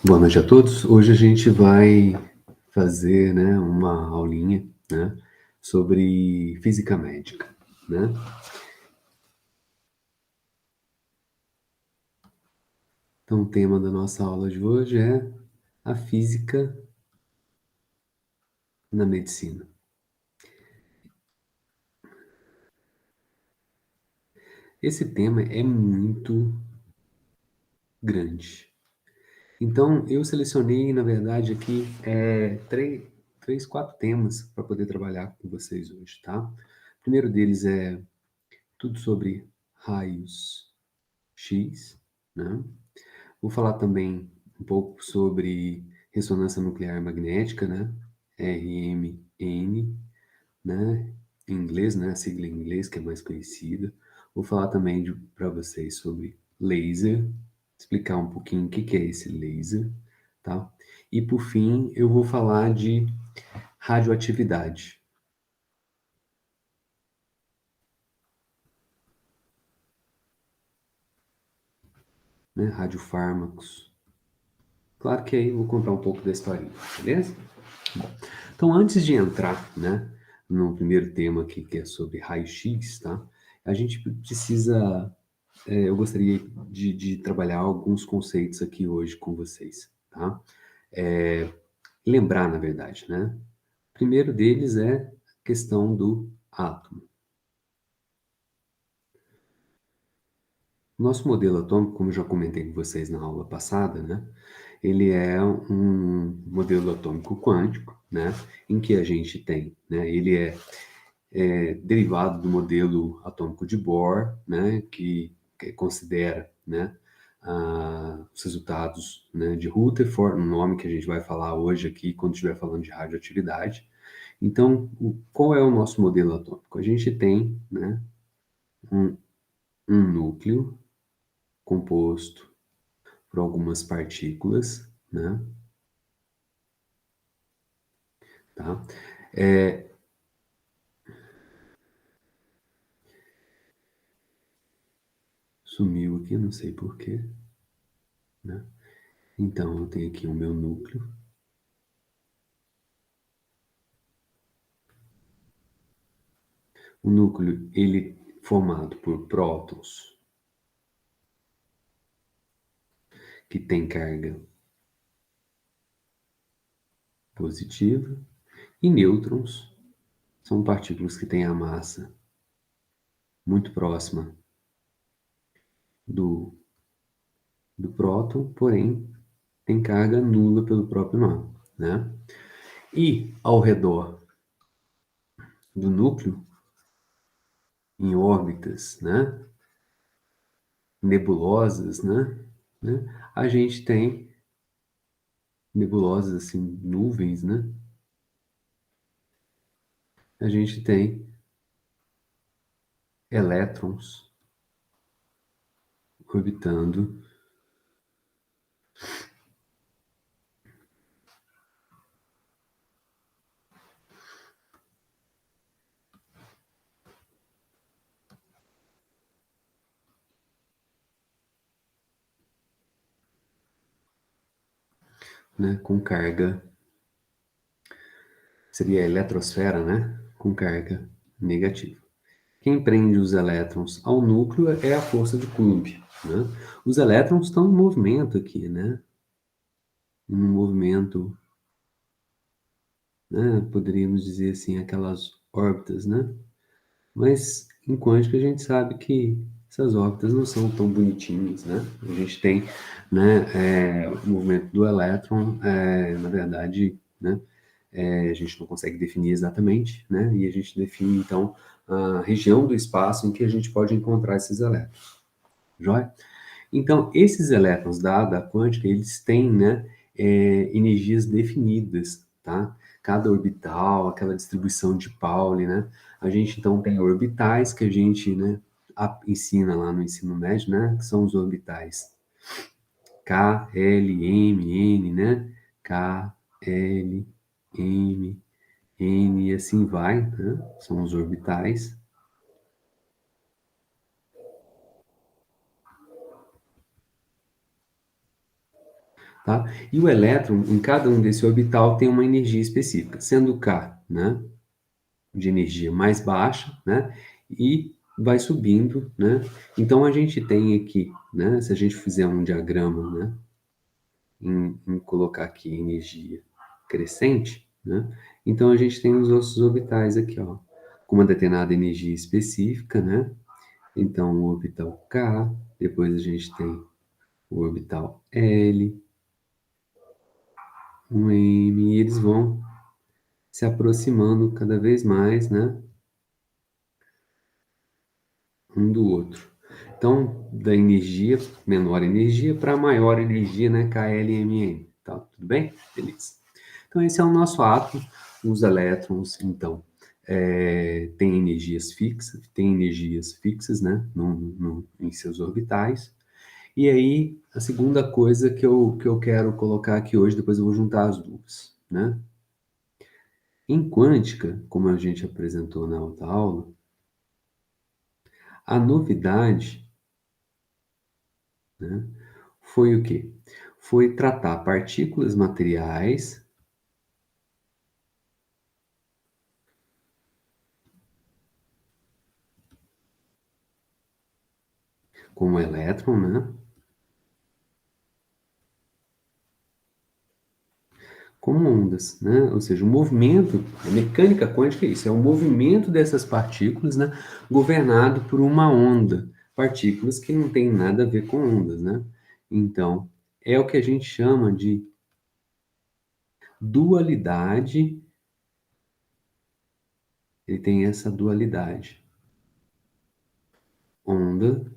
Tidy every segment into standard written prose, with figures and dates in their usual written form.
Boa noite a todos. Hoje a gente vai fazer, né, uma aulinha, né, sobre física médica, né? Então, o tema da nossa aula de hoje é a física na medicina. Esse tema é muito grande. Então, eu selecionei, na verdade, aqui quatro temas para poder trabalhar com vocês hoje, tá? O primeiro deles é tudo sobre raios X, né? Vou falar também um pouco sobre ressonância nuclear magnética, né? RMN, né? Em inglês, né? A sigla em inglês que é mais conhecida. Vou falar também para vocês sobre laser, explicar um pouquinho o que é esse laser, tá? E por fim, eu vou falar de radioatividade, né? Radiofármacos. Claro que aí eu vou contar um pouco da historinha, beleza? Então, antes de entrar, né, no primeiro tema aqui, que é sobre raio-x, tá? A gente precisa, eu gostaria de trabalhar alguns conceitos aqui hoje com vocês, tá? Lembrar, na verdade, né? O primeiro deles é a questão do átomo. Nosso modelo atômico, como eu já comentei com vocês na aula passada, né? Ele é um modelo atômico quântico, né? Em que a gente tem, né? Ele é derivado do modelo atômico de Bohr, né, que considera, né, os resultados, né, de Rutherford, um nome que a gente vai falar hoje aqui quando estiver falando de radioatividade. Então, qual é o nosso modelo atômico? A gente tem, né, um, um núcleo composto por algumas partículas, né, tá? É, sumiu aqui, não sei por quê, né? Então, eu tenho aqui o meu núcleo. O núcleo, ele é formado por prótons, que tem carga positiva, e nêutrons, são partículas que têm a massa muito próxima do, do próton, porém tem carga nula pelo próprio nome, né? E ao redor do núcleo, em órbitas, né, nebulosas, né, a gente tem nebulosas assim, nuvens, né? A gente tem elétrons orbitando, né, com carga, seria a eletrosfera, né, com carga negativa. Quem prende os elétrons ao núcleo é a força de Coulomb, né? Os elétrons estão em movimento aqui, né? Em um movimento, né? Poderíamos dizer assim, aquelas órbitas, né? Mas em quântica a gente sabe que essas órbitas não são tão bonitinhas, né? A gente tem, né, o movimento do elétron, na verdade, né, a gente não consegue definir exatamente, né? E a gente define, então, a região do espaço em que a gente pode encontrar esses elétrons, joia? Então, esses elétrons da quântica, eles têm, né, energias definidas, tá? Cada orbital, aquela distribuição de Pauli, né? A gente, então, tem orbitais que a gente, né, ensina lá no ensino médio, né? Que são os orbitais K, L, M, N, né? K, L, M, N e assim vai, né? São os orbitais. tá? E o elétron, em cada um desse orbital, tem uma energia específica, sendo K, né, de energia mais baixa, né, e vai subindo, né? Então a gente tem aqui, né, se a gente fizer um diagrama, né, em colocar aqui energia crescente, né? Então a gente tem os nossos orbitais aqui, ó, com uma determinada energia específica, né? Então o orbital K, depois a gente tem o orbital L, um M, e eles vão se aproximando cada vez mais, né? Um do outro. Então, da energia, menor energia, para maior energia, né? KLMN. Tá, tudo bem? Beleza. Então, esse é o nosso átomo. Os elétrons, então, têm energias fixas, né? Em seus orbitais. E aí, a segunda coisa que eu quero colocar aqui hoje, depois eu vou juntar as duas, né? Em quântica, como a gente apresentou na outra aula, a novidade, né, foi o quê? Foi tratar partículas materiais, como o elétron, né, como ondas, né? Ou seja, o movimento, a mecânica quântica é isso, é o movimento dessas partículas, né, governado por uma onda, partículas que não têm nada a ver com ondas, né? Então, é o que a gente chama de dualidade, ele tem essa dualidade, onda,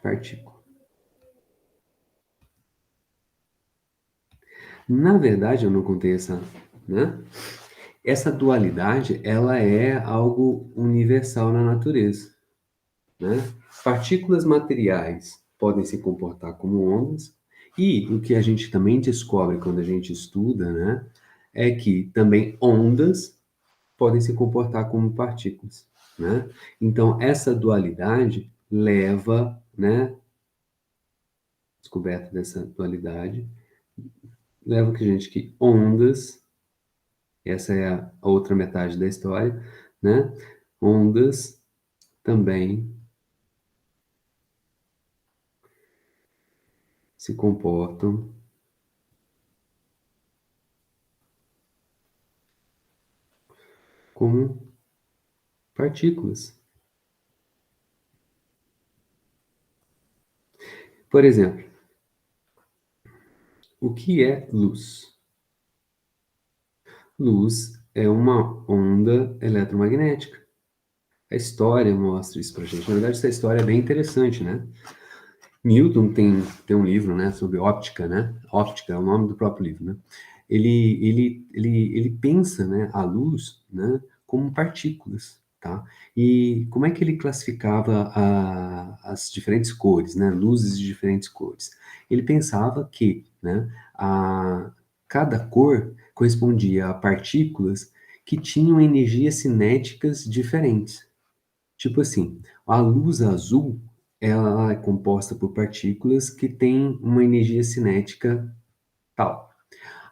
partícula. Na verdade, eu não contei essa, né? Essa dualidade, ela é algo universal na natureza, né? Partículas materiais podem se comportar como ondas, e o que a gente também descobre quando a gente estuda, né, é que também ondas podem se comportar como partículas, né? Então, essa dualidade leva, né, descoberta dessa dualidade, leva que a gente que ondas, essa é a outra metade da história, né? Ondas também se comportam como partículas. Por exemplo, o que é luz? Luz é uma onda eletromagnética. A história mostra isso pra gente. Na verdade, essa história é bem interessante, né? Newton tem um livro, né, sobre óptica, né? Óptica é o nome do próprio livro, né? Ele pensa, né, a luz, né, como partículas, tá? E como é que ele classificava as diferentes cores, né? Luzes de diferentes cores. Ele pensava que, né, cada cor correspondia a partículas que tinham energias cinéticas diferentes. Tipo assim, a luz azul, ela é composta por partículas que têm uma energia cinética tal.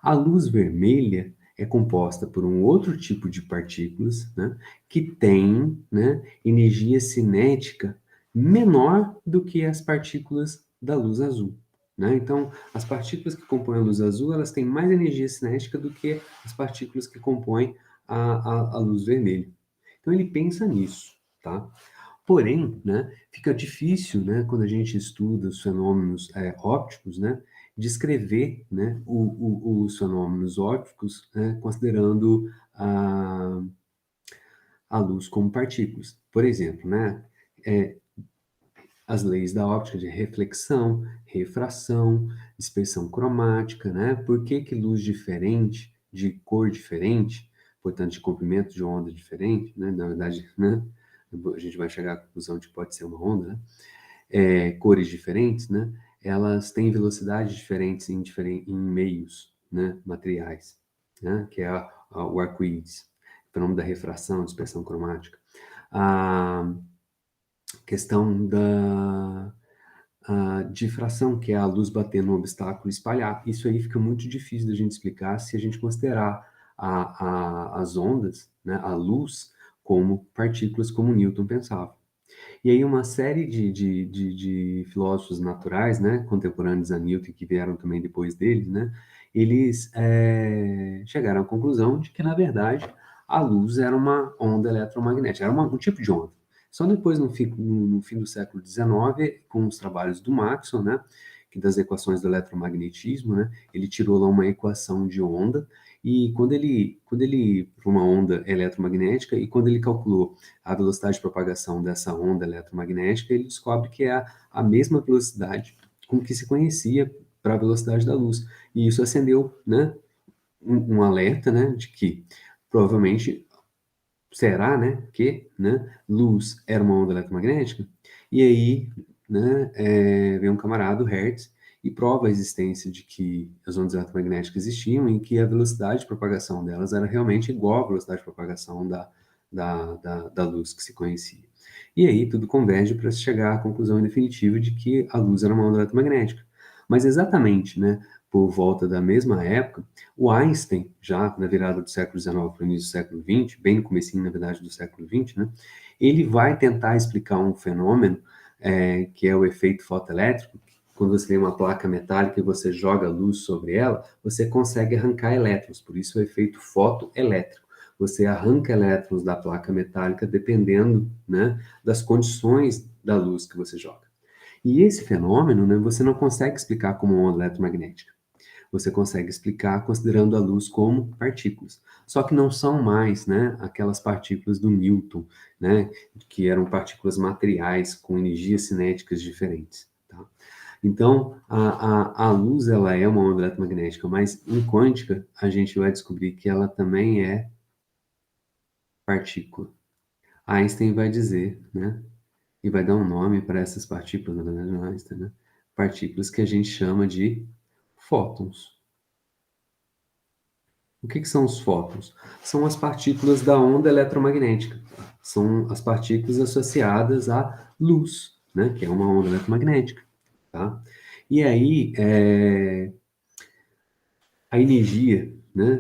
A luz vermelha é composta por um outro tipo de partículas, né, que tem, né, energia cinética menor do que as partículas da luz azul. Né? Então, as partículas que compõem a luz azul, elas têm mais energia cinética do que as partículas que compõem a luz vermelha. Então, ele pensa nisso, tá? Porém, né, fica difícil, né, quando a gente estuda os fenômenos ópticos, né, descrever, né, os fenômenos ópticos, né, considerando a luz como partículas. Por exemplo, né, as leis da óptica de reflexão, refração, dispersão cromática, né? Por que que luz diferente, de cor diferente, portanto de comprimento de onda diferente, né? Na verdade, né? A gente vai chegar à conclusão de que pode ser uma onda, né? Cores diferentes, né? Elas têm velocidades diferentes em meios, né? Materiais, né? Que é o arco-íris, o fenômeno da refração, dispersão cromática. Ah, questão da difração, que é a luz bater no obstáculo e espalhar. Isso aí fica muito difícil da gente explicar se a gente considerar as ondas, né, a luz, como partículas, como Newton pensava. E aí uma série de filósofos naturais, né, contemporâneos a Newton, que vieram também depois dele, né, eles chegaram à conclusão de que, na verdade, a luz era uma onda eletromagnética, era um tipo de onda. Só depois, no fim do século XIX, com os trabalhos do Maxwell, né, que das equações do eletromagnetismo, né, ele tirou lá uma equação de onda, e para uma onda eletromagnética, e quando ele calculou a velocidade de propagação dessa onda eletromagnética, ele descobre que é a mesma velocidade com que se conhecia para a velocidade da luz. E isso acendeu, né, um alerta, né, de que provavelmente será, né, que, né, luz era uma onda eletromagnética. E aí, né, vem um camarada, o Hertz, e prova a existência de que as ondas eletromagnéticas existiam e que a velocidade de propagação delas era realmente igual à velocidade de propagação da luz que se conhecia. E aí tudo converge para se chegar à conclusão definitiva de que a luz era uma onda eletromagnética. Mas exatamente, né, por volta da mesma época, o Einstein, já na virada do século XIX para o início do século XX, bem no comecinho, na verdade, do século XX, né, ele vai tentar explicar um fenômeno que é o efeito fotoelétrico. Quando você tem uma placa metálica e você joga luz sobre ela, você consegue arrancar elétrons, por isso o efeito fotoelétrico. Você arranca elétrons da placa metálica dependendo, né, das condições da luz que você joga. E esse fenômeno, né, você não consegue explicar como uma onda eletromagnética. Você consegue explicar considerando a luz como partículas. Só que não são mais, né, aquelas partículas do Newton, né, que eram partículas materiais com energias cinéticas diferentes. Tá? Então, a luz ela é uma onda eletromagnética, mas em quântica a gente vai descobrir que ela também é partícula. Einstein vai dizer, né, e vai dar um nome para essas partículas, na verdade, não é Einstein, né? Partículas que a gente chama de fótons. O que são os fótons? São as partículas da onda eletromagnética. São as partículas associadas à luz, né? Que é uma onda eletromagnética. Tá? E aí, a energia, né,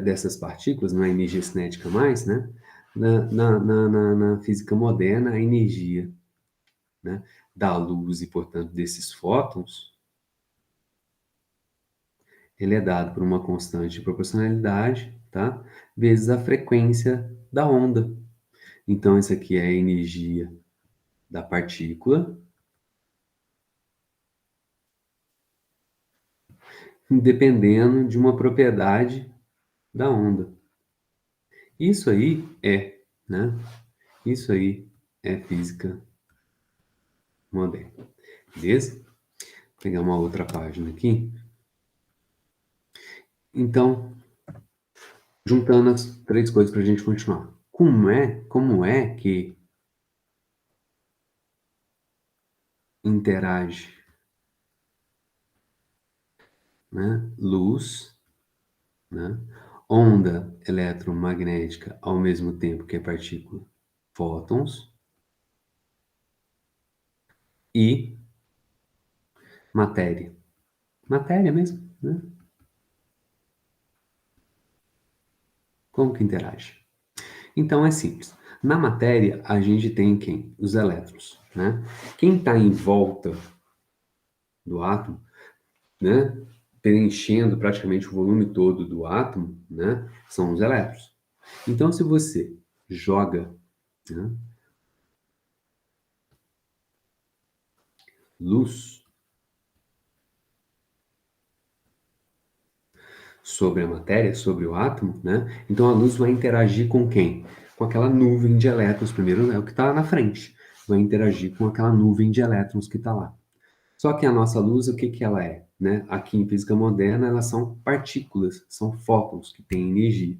dessas partículas, não é energia cinética mais, né? Na física moderna, a energia, né, da luz e, portanto, desses fótons, ele é dado por uma constante de proporcionalidade, tá? Vezes a frequência da onda. Então, isso aqui é a energia da partícula, dependendo de uma propriedade da onda. Isso aí né? Isso aí é física moderna. Beleza? Vou pegar uma outra página aqui. Então, juntando as três coisas para a gente continuar. Como é que interage, né, luz, né, onda eletromagnética ao mesmo tempo que é partícula, fótons, e matéria. Matéria mesmo, né? Como que interage? Então é simples. Na matéria, a gente tem quem? Os elétrons, né? Quem está em volta do átomo, né? Preenchendo praticamente o volume todo do átomo, né? São os elétrons. Então, se você joga, né, luz sobre a matéria, sobre o átomo, né? Então a luz vai interagir com quem? Com aquela nuvem de elétrons, primeiro é o que está na frente, vai interagir com aquela nuvem de elétrons que está lá. Só que a nossa luz, o que que ela é? Né? Aqui em física moderna, elas são partículas, são fótons que têm energia.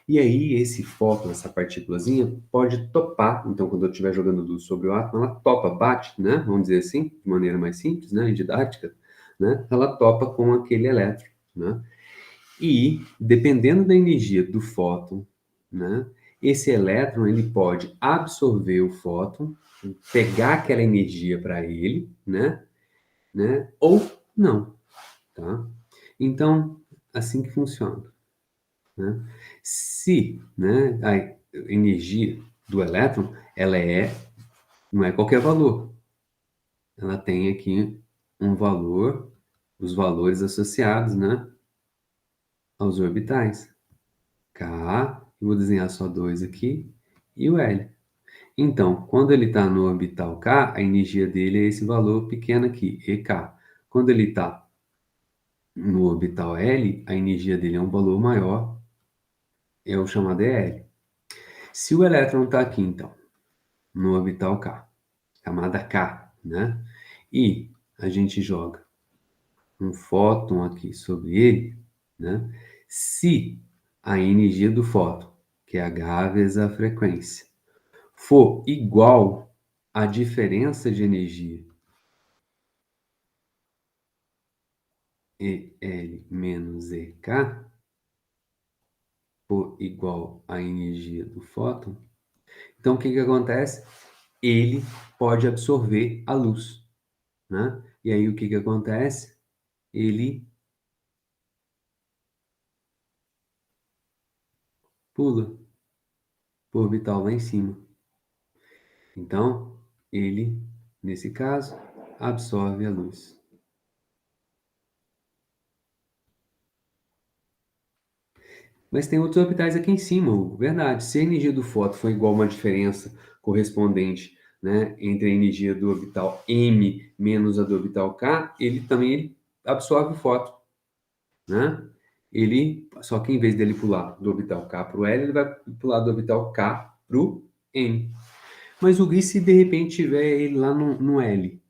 E aí, esse fóton, essa partículazinha, pode topar. Então, quando eu estiver jogando luz sobre o átomo, ela topa, bate, né? Vamos dizer assim, de maneira mais simples, né? Didática, né? Ela topa com aquele elétron, né? E, dependendo da energia do fóton, né? esse elétron ele pode absorver o fóton, pegar aquela energia para ele, né? Ou não, tá? Então, assim que funciona, né? Se, né, a energia do elétron, não é qualquer valor. Ela tem aqui um valor, os valores associados, né, aos orbitais. K, eu vou desenhar só dois aqui, e o L. Então, quando ele está no orbital K, a energia dele é esse valor pequeno aqui, EK. Quando ele está no orbital L, a energia dele é um valor maior, é o chamado EL. Se o elétron está aqui, então, no orbital K, camada K, né? E a gente joga um fóton aqui sobre ele, né? Se a energia do fóton, que é H vezes a frequência, for igual à diferença de energia EL menos EK, for igual à energia do fóton, então o que que acontece? Ele pode absorver a luz, né? E aí o que que acontece? Ele pula para o orbital lá em cima. Então, ele, nesse caso, absorve a luz. Mas tem outros orbitais aqui em cima, Hugo. Verdade. Se a energia do fóton for igual a uma diferença correspondente, né, entre a energia do orbital M menos a do orbital K, ele absorve o fóton, né? Só que em vez dele pular do orbital K para o L, ele vai pular do orbital K para o M. Mas o Gui, se de repente tiver ele lá no L,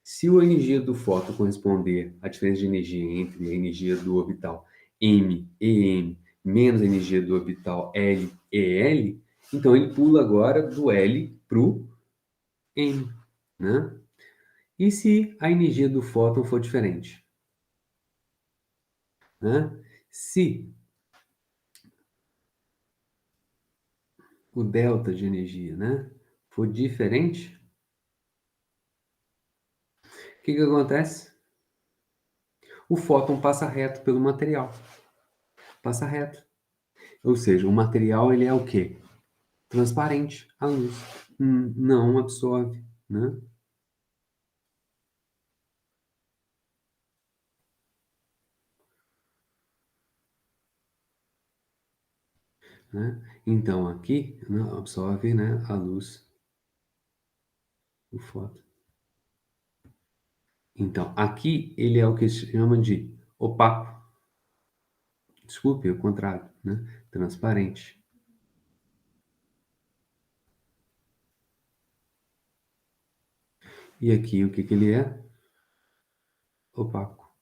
se a energia do fóton corresponder à diferença de energia entre a energia do orbital M, EM, menos a energia do orbital L, EL, então ele pula agora do L para o M, né? E se a energia do fóton for diferente, né? Se o delta de energia, né, for diferente, o que que acontece? O fóton passa reto pelo material, passa reto. Ou seja, o material ele é o quê? Transparente à luz. Não absorve, né? Né? Então aqui, né, absorve, né, a luz do fóton. Então aqui ele é o que se chama de opaco. Desculpe, é o contrário, né? Transparente. E aqui o que que ele é? Opaco.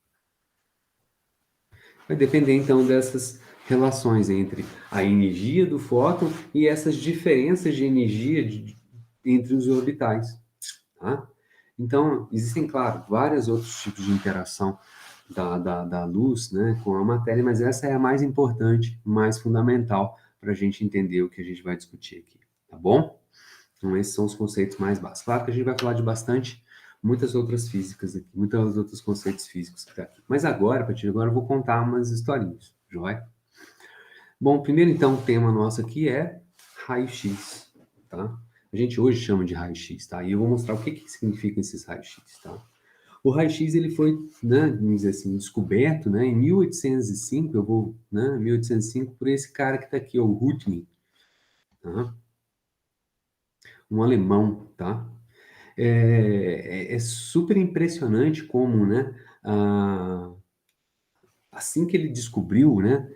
Vai depender então dessas relações entre a energia do fóton e essas diferenças de energia entre os orbitais, tá? Então, existem, claro, vários outros tipos de interação da luz, né, com a matéria, mas essa é a mais importante, mais fundamental para a gente entender o que a gente vai discutir aqui, tá bom? Então, esses são os conceitos mais básicos. Claro que a gente vai falar de muitas outras físicas aqui, muitos outros conceitos físicos que tá aqui. Mas agora, a partir de agora, eu vou contar umas historinhas, joia? Bom, primeiro, então, o tema nosso aqui é raio-x, tá? A gente hoje chama de raio-x, tá? E eu vou mostrar o que que significam esses raios-x, tá? O raio-x ele foi, né, vamos dizer assim, descoberto, né, em 1805, eu vou, né, 1805 por esse cara que está aqui, o Röntgen, tá? Um alemão, tá? É super impressionante como, né, assim que ele descobriu, né,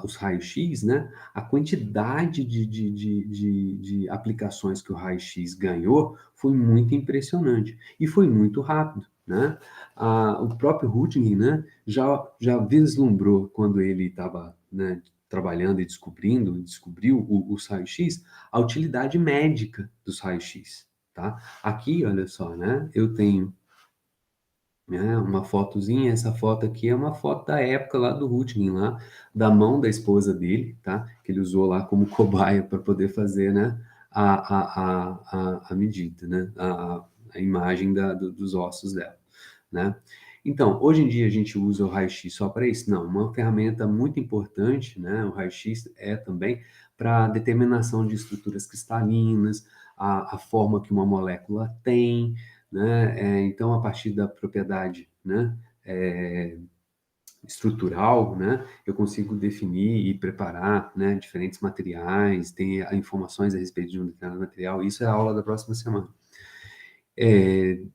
os raios-x, né, a quantidade de aplicações que o raio-x ganhou foi muito impressionante e foi muito rápido, né? O próprio Röntgen, né, já vislumbrou quando ele estava, né, trabalhando e descobriu os raios-x, a utilidade médica dos raios-x, tá? Aqui, olha só, né, eu tenho né? Uma fotozinha, essa foto aqui é uma foto da época lá do Röntgen, lá, da mão da esposa dele, tá? Que ele usou lá como cobaia para poder fazer, né? A medida, né? A imagem dos ossos dela, né? Então, hoje em dia a gente usa o raio-x só para isso? Não, uma ferramenta muito importante, né? O raio-x é também para determinação de estruturas cristalinas, a forma que uma molécula tem, né? Então, a partir da propriedade, né? É, estrutural, né? Eu consigo definir e preparar, né? Diferentes materiais, tem informações a respeito de um determinado material. Isso é a aula da próxima semana.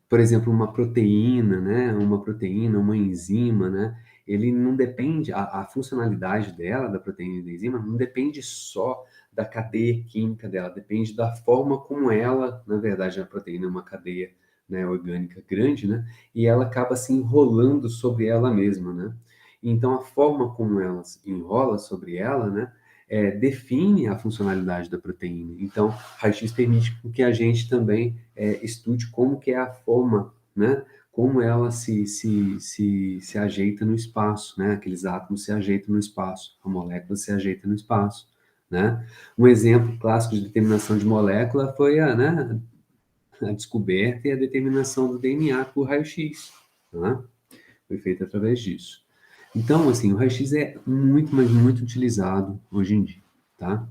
Por exemplo, uma proteína, né? Uma proteína, uma enzima, né? Ele não depende, a funcionalidade dela, da proteína e da enzima, não depende só da cadeia química dela, depende da forma como ela, na verdade, a proteína é uma cadeia, né, orgânica grande, né? E ela acaba se enrolando sobre ela mesma, né? Então, a forma como ela se enrola sobre ela, né? Define a funcionalidade da proteína. Então, raio-x permite que a gente também estude como que é a forma, né? Como ela se ajeita no espaço, né? Aqueles átomos se ajeitam no espaço, a molécula se ajeita no espaço, né? Um exemplo clássico de determinação de molécula foi a descoberta e a determinação do DNA por raio-x, né? Foi feita através disso. Então, assim, o raio-x é muito, mas muito utilizado hoje em dia, tá?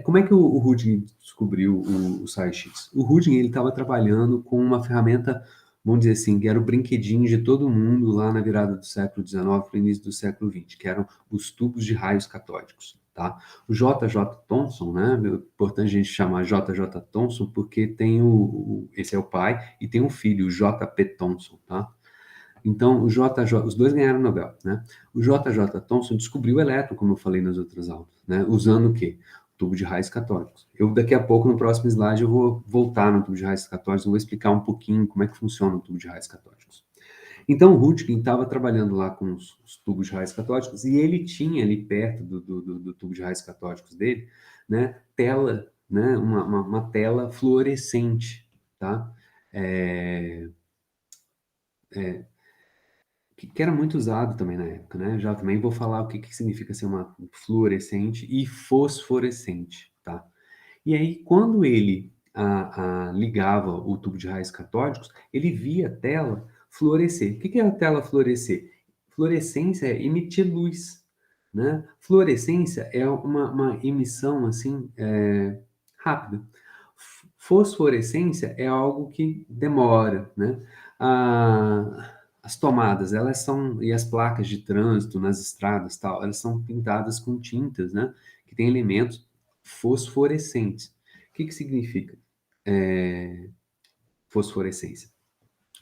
Como é que o Rudin descobriu o raio-x? O Rudin ele estava trabalhando com uma ferramenta, vamos dizer assim, que era o brinquedinho de todo mundo lá na virada do século XIX para o início do século XX, que eram os tubos de raios catódicos, tá? O J.J. Thomson, né? É importante a gente chamar J.J. Thomson porque tem esse é o pai e tem um filho, o J.P. Thomson, tá? Então, os dois ganharam o Nobel, né? O J.J. Thomson descobriu o elétron, como eu falei nas outras aulas, né? Usando o quê? O tubo de raios catódicos. Eu, daqui a pouco, no próximo slide, eu vou voltar no tubo de raios catódicos, eu vou explicar um pouquinho como é que funciona o tubo de raios catódicos. Então, o Röntgen estava trabalhando lá com os tubos de raios catódicos e ele tinha ali perto do tubo de raios catódicos dele, né, tela, né, uma tela fluorescente, tá? É, que era muito usado também na época, né? Já também vou falar o que significa ser uma fluorescente e fosforescente, tá? E aí, quando ele ligava o tubo de raios catódicos, ele via a tela fluorescer. O que é a tela fluorescer? Fluorescência é emitir luz, né? Fluorescência é uma emissão, assim, rápida. Fosforescência é algo que demora, né? As tomadas, elas são, e as placas de trânsito nas estradas, tal, elas são pintadas com tintas, né? Que tem elementos fosforescentes. O que significa fosforescência?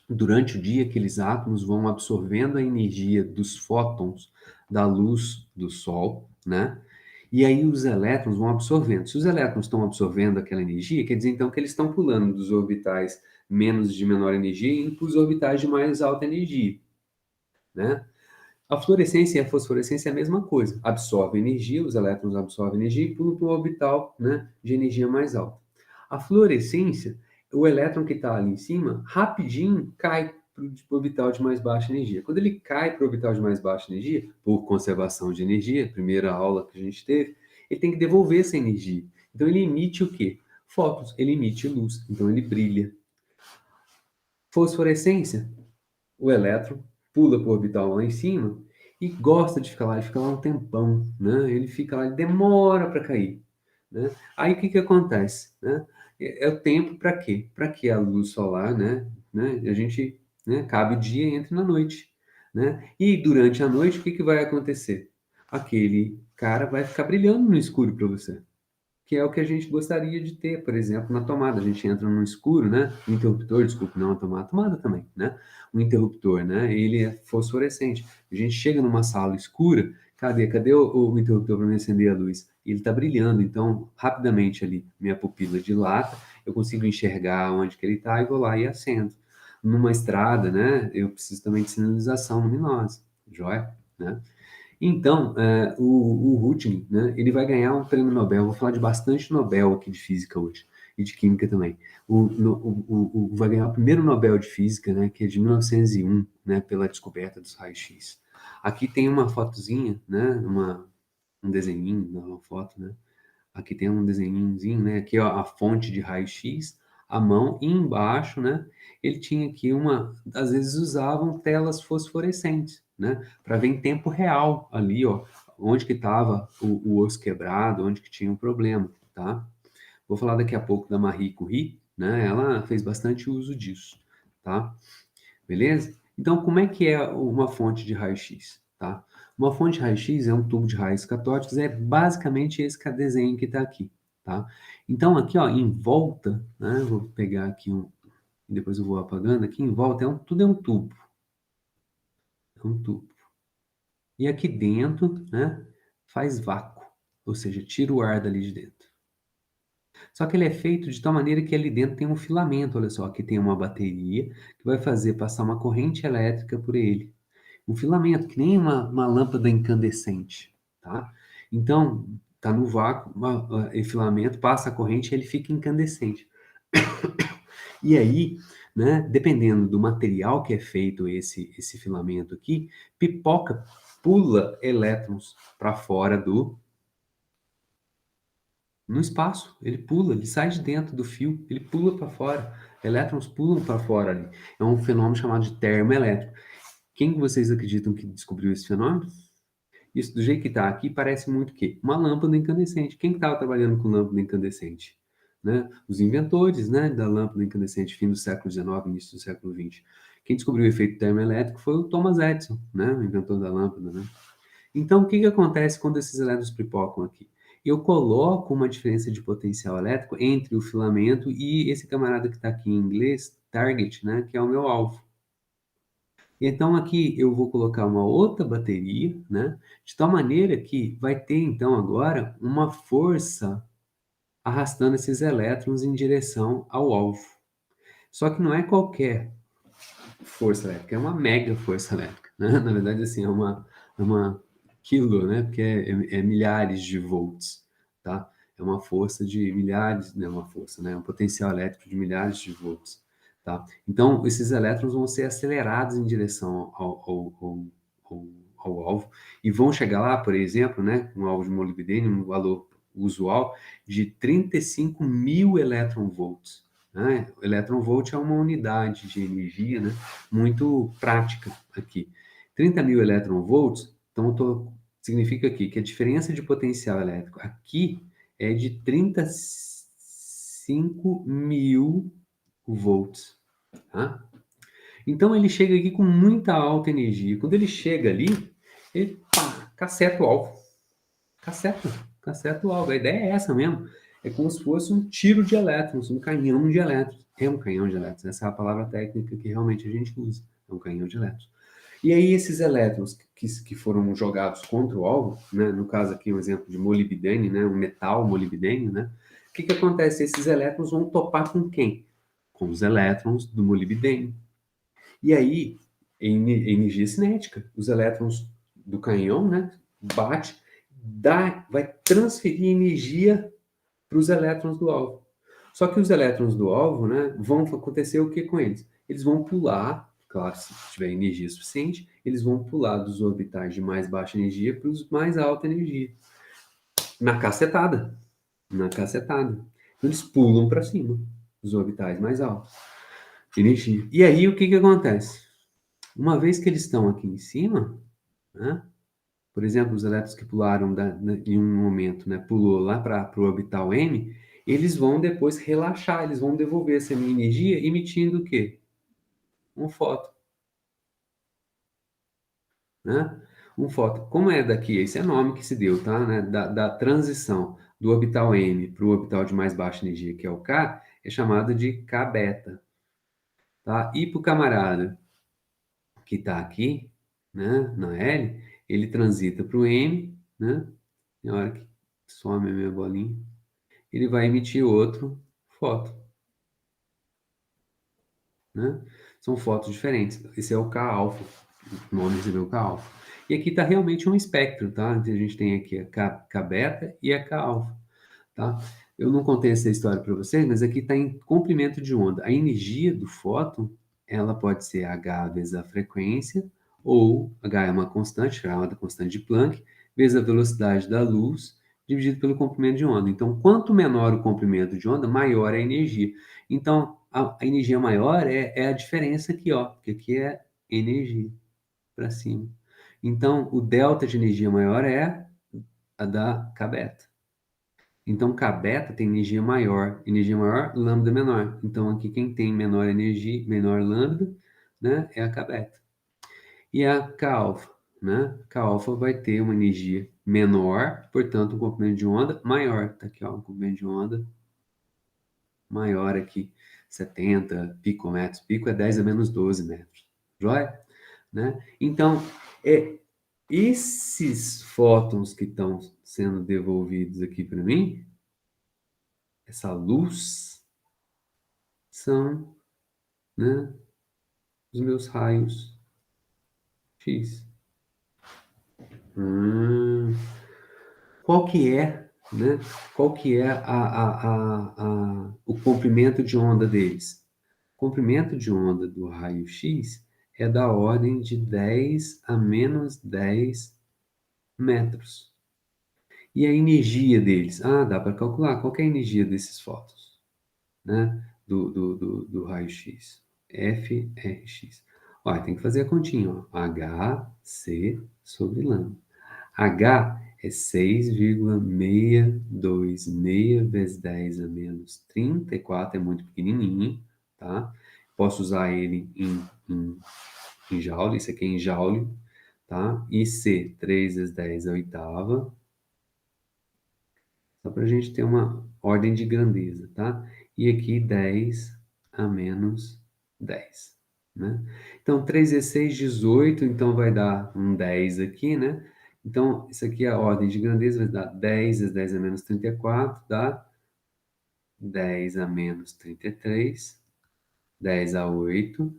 Durante o dia, aqueles átomos vão absorvendo a energia dos fótons da luz do Sol, né? E aí os elétrons vão absorvendo. Se os elétrons estão absorvendo aquela energia, quer dizer então que eles estão pulando dos orbitais menos de menor energia e indo para os orbitais de mais alta energia, né? A fluorescência e a fosforescência é a mesma coisa. Absorve energia, os elétrons absorvem energia e pulam para o orbital, né, de energia mais alta. A fluorescência, o elétron que está ali em cima, rapidinho cai para o orbital de mais baixa energia. Quando ele cai para o orbital de mais baixa energia, por conservação de energia, primeira aula que a gente teve, ele tem que devolver essa energia. Então ele emite o quê? Fótons, ele emite luz, então ele brilha. Fosforescência, o elétron pula para o orbital lá em cima e gosta de ficar lá, ele fica lá um tempão, né? Ele fica lá, ele demora para cair, né? Aí o que acontece, né? É o tempo para quê? Para que a luz solar, né? A gente, né? Cabe o dia e entra na noite, né? E durante a noite o que vai acontecer? Aquele cara vai ficar brilhando no escuro para você, que é o que a gente gostaria de ter, por exemplo, na tomada. A gente entra no escuro, né? O interruptor, desculpa, não a tomada também, né? O interruptor, né? Ele é fosforescente. A gente chega numa sala escura, cadê o interruptor para me acender a luz? Ele está brilhando, então, rapidamente ali, minha pupila dilata, eu consigo enxergar onde que ele está e vou lá e acendo. Numa estrada, né? Eu preciso também de sinalização luminosa, joia? Né? Então, o Röntgen, né, ele vai ganhar um prêmio Nobel. Vou falar de bastante Nobel aqui de física hoje. e de química também. Vai ganhar o primeiro Nobel de Física, né, que é de 1901, né, pela descoberta dos raios-x. Aqui tem uma fotozinha, né, um desenhinho, não, uma foto, né? Aqui tem um desenhinhozinho, né? Aqui, ó, a fonte de raio-x, a mão, e embaixo, né? Ele tinha aqui às vezes usavam telas fosforescentes, né? Para ver em tempo real ali, ó, onde que estava o osso quebrado, onde que tinha um problema, tá? Vou falar daqui a pouco da Marie Curie, né? Ela fez bastante uso disso, tá? Beleza? Então, como é que é uma fonte de raio-x, tá? Uma fonte de raio-x é um tubo de raios catódicos, é basicamente esse desenho que está aqui, tá? Então, aqui, ó, em volta, né? Vou pegar aqui depois eu vou apagando. Aqui em volta tudo é um tubo, é um tubo. E aqui dentro, né? Faz vácuo, ou seja, tira o ar dali de dentro. Só que ele é feito de tal maneira que ali dentro tem um filamento, olha só, aqui tem uma bateria que vai fazer passar uma corrente elétrica por ele. Um filamento, que nem uma lâmpada incandescente, tá? Então, tá no vácuo, o filamento passa a corrente e ele fica incandescente. E aí, né, dependendo do material que é feito esse filamento aqui, pipoca, pula elétrons para fora no espaço. Ele pula, ele sai de dentro do fio, ele pula para fora. Elétrons pulam para fora ali. É um fenômeno chamado de termoelétrico. Quem vocês acreditam que descobriu esse fenômeno? Isso, do jeito que está aqui, parece muito o quê? Uma lâmpada incandescente. Quem estava trabalhando com lâmpada incandescente? Né? Os inventores, né, da lâmpada incandescente, fim do século XIX, início do século XX. Quem descobriu o efeito termoelétrico foi o Thomas Edison, né, o inventor da lâmpada. Né? Então, o que acontece quando esses elétrons pipocam aqui? Eu coloco uma diferença de potencial elétrico entre o filamento e esse camarada que está aqui em inglês, target, né, que é o meu alvo. Então aqui eu vou colocar uma outra bateria, né? De tal maneira que vai ter então agora uma força arrastando esses elétrons em direção ao alvo. Só que não é qualquer força elétrica, é uma mega força elétrica, né? Na verdade, assim, é uma quilo, né? Porque é milhares de volts, tá? É uma força de milhares, não é uma força, né? É um potencial elétrico de milhares de volts, tá? Então, esses elétrons vão ser acelerados em direção ao alvo e vão chegar lá, por exemplo, né? Um alvo de molibdênio, um valor usual de 35 mil elétron-volts, né? O elétron-volt é uma unidade de energia, né? Muito prática aqui. 30 mil elétron-volts, então significa aqui que a diferença de potencial elétrico aqui é de 35 mil volts. Tá? Então ele chega aqui com muita alta energia. Quando ele chega ali, ele caceta o alvo. Caceta o alvo. A ideia é essa mesmo. É como se fosse um tiro de elétrons, um canhão de elétrons. É um canhão de elétrons. Essa é a palavra técnica que realmente a gente usa. É um canhão de elétrons. E aí esses elétrons que foram jogados contra o alvo, né, no caso aqui um exemplo de molibdênio, né, um metal molibdênio, né, o que acontece? Esses elétrons vão topar com quem? Com os elétrons do molibdênio. E aí, energia cinética, os elétrons do canhão, né, bate, vai transferir energia para os elétrons do alvo. Só que os elétrons do alvo, né, vão acontecer o que com eles? Eles vão pular, claro, se tiver energia suficiente, eles vão pular dos orbitais de mais baixa energia para os mais alta energia. Na cacetada. Então eles pulam para cima, dos orbitais mais altos. Energia. E aí o que acontece? Uma vez que eles estão aqui em cima, né, por exemplo, os elétrons que pularam em um momento, né, pulou lá para o orbital M, eles vão depois relaxar, eles vão devolver essa minha energia emitindo o quê? Um fóton. Né? Um fóton. Como é daqui? Esse é o nome que se deu, tá? Né? Da transição do orbital M para o orbital de mais baixa energia, que é o K, é chamado de K-beta. Tá? E para o camarada que está aqui, né, na L, ele transita para o M, né? Na hora que some a minha bolinha, ele vai emitir outro fóton, né? São fótons diferentes. Esse é o K-alfa, o nome recebeu K-alfa. E aqui está realmente um espectro, tá? Então, a gente tem aqui a K-beta e a K-alfa, tá? eu não contei essa história para vocês, mas aqui está em comprimento de onda. A energia do fóton, ela pode ser h vezes a frequência, ou h é uma constante, chamada constante de Planck, vezes a velocidade da luz, dividido pelo comprimento de onda. Então, quanto menor o comprimento de onda, maior é a energia. Então, a energia maior é a diferença aqui, ó, porque aqui é energia para cima. Então, o delta de energia maior é a da K-beta. Então, K-beta tem energia maior, lambda menor. Então, aqui quem tem menor energia, menor lambda, né, é a K-beta. E a K-alfa, né? K-alfa vai ter uma energia menor, portanto, um comprimento de onda maior. Tá aqui, ó, um comprimento de onda maior aqui, 70 picometros. Pico é 10 a menos 12 metros. Joia? Né? Então, esses fótons que estão sendo devolvidos aqui para mim, essa luz, são, né, os meus raios X. Hum, qual que é, né? Qual que é o comprimento de onda deles? O comprimento de onda do raio X é da ordem de 10 a menos 10 metros. E a energia deles? Ah, dá para calcular. Qual que é a energia desses fótons, né? Do raio-x. FRX. Olha, tem que fazer a continha, ó. HC sobre lambda. H é 6,626 vezes 10 a menos 34, é muito pequenininho, tá? Posso usar ele em joule, isso aqui é em joule, tá? E C, 3 vezes 10 a oitava, só para a gente ter uma ordem de grandeza, tá? E aqui 10 a menos 10, né? Então, 3 vezes 6, 18, então vai dar um 10 aqui, né? Então, isso aqui é a ordem de grandeza, vai dar 10 vezes 10 a menos 34, dá 10 a menos 33, 10 a 8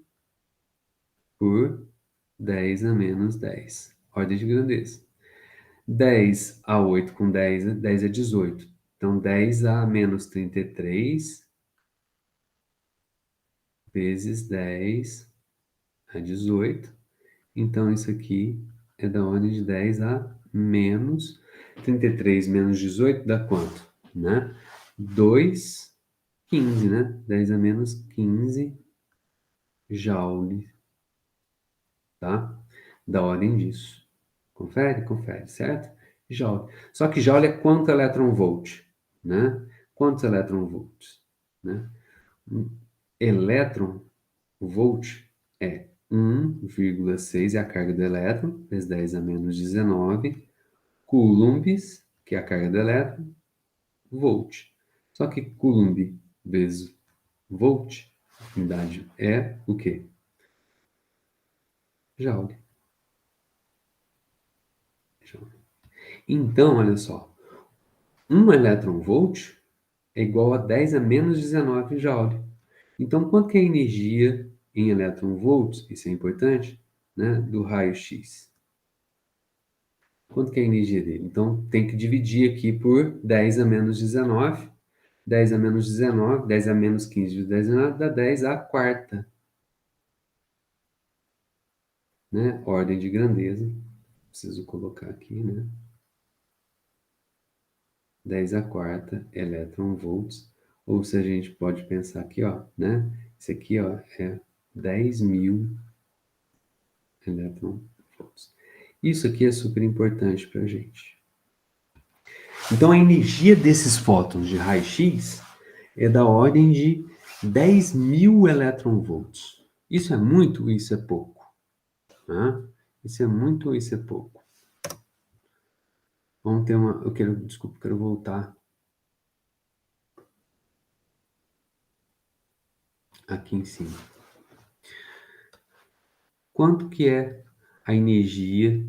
por 10 a menos 10. Ordem de grandeza. 10 a 8 com 10 é 18. Então, 10 a menos 33 vezes 10 a 18. Então, isso aqui é da ordem de 10 a menos 33 menos 18 dá quanto? Né? 2, 15, né? 10 a menos 15 joule, tá? Da ordem disso. Confere? Confere, certo? Joule. Só que joule é quanto elétron-volt, né? Quantos elétron-volts, né? Um elétron-volt é 1,6 é a carga do elétron, vezes 10 a menos 19, coulombs, que é a carga do elétron, volt. Só que coulomb vezes volt, unidade é o quê? Joule. Joule. Então, olha só, 1 elétron-volt é igual a 10 a menos 19 joule. Então, quanto que é a energia em elétron-volts, isso é importante, né, do raio-x? Quanto que é a energia dele? Então, tem que dividir aqui por 10 a menos 19. 10 a menos 19, 10 a menos 15 vezes 10 a 19, dá 10 a quarta, né? Ordem de grandeza. Preciso colocar aqui, né? 10 a quarta elétron-volts. Ou se a gente pode pensar aqui, ó, né? Isso aqui, ó, é 10.000 elétron-volts. Isso aqui é super importante para a gente. Então, a energia desses fótons de raio-x é da ordem de 10.000 elétron-volts. Isso é muito, isso é pouco? Né? Isso é muito ou isso é pouco? Vamos ter uma. Desculpa, eu quero voltar aqui em cima. Quanto que é a energia?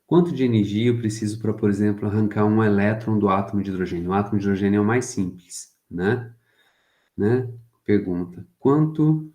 Quanto de energia eu preciso para, por exemplo, arrancar um elétron do átomo de hidrogênio? O átomo de hidrogênio é o mais simples, né? Pergunta: quanto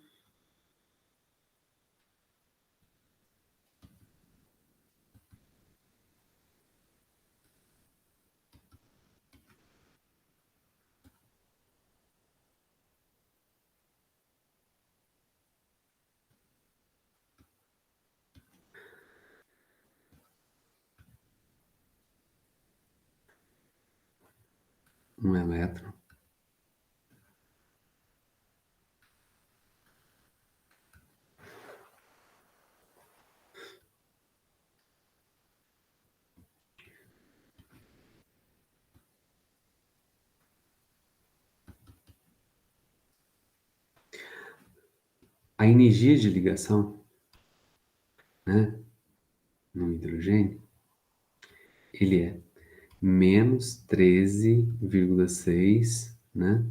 um elétron. A energia de ligação, né, no hidrogênio, ele é menos 13,6, né,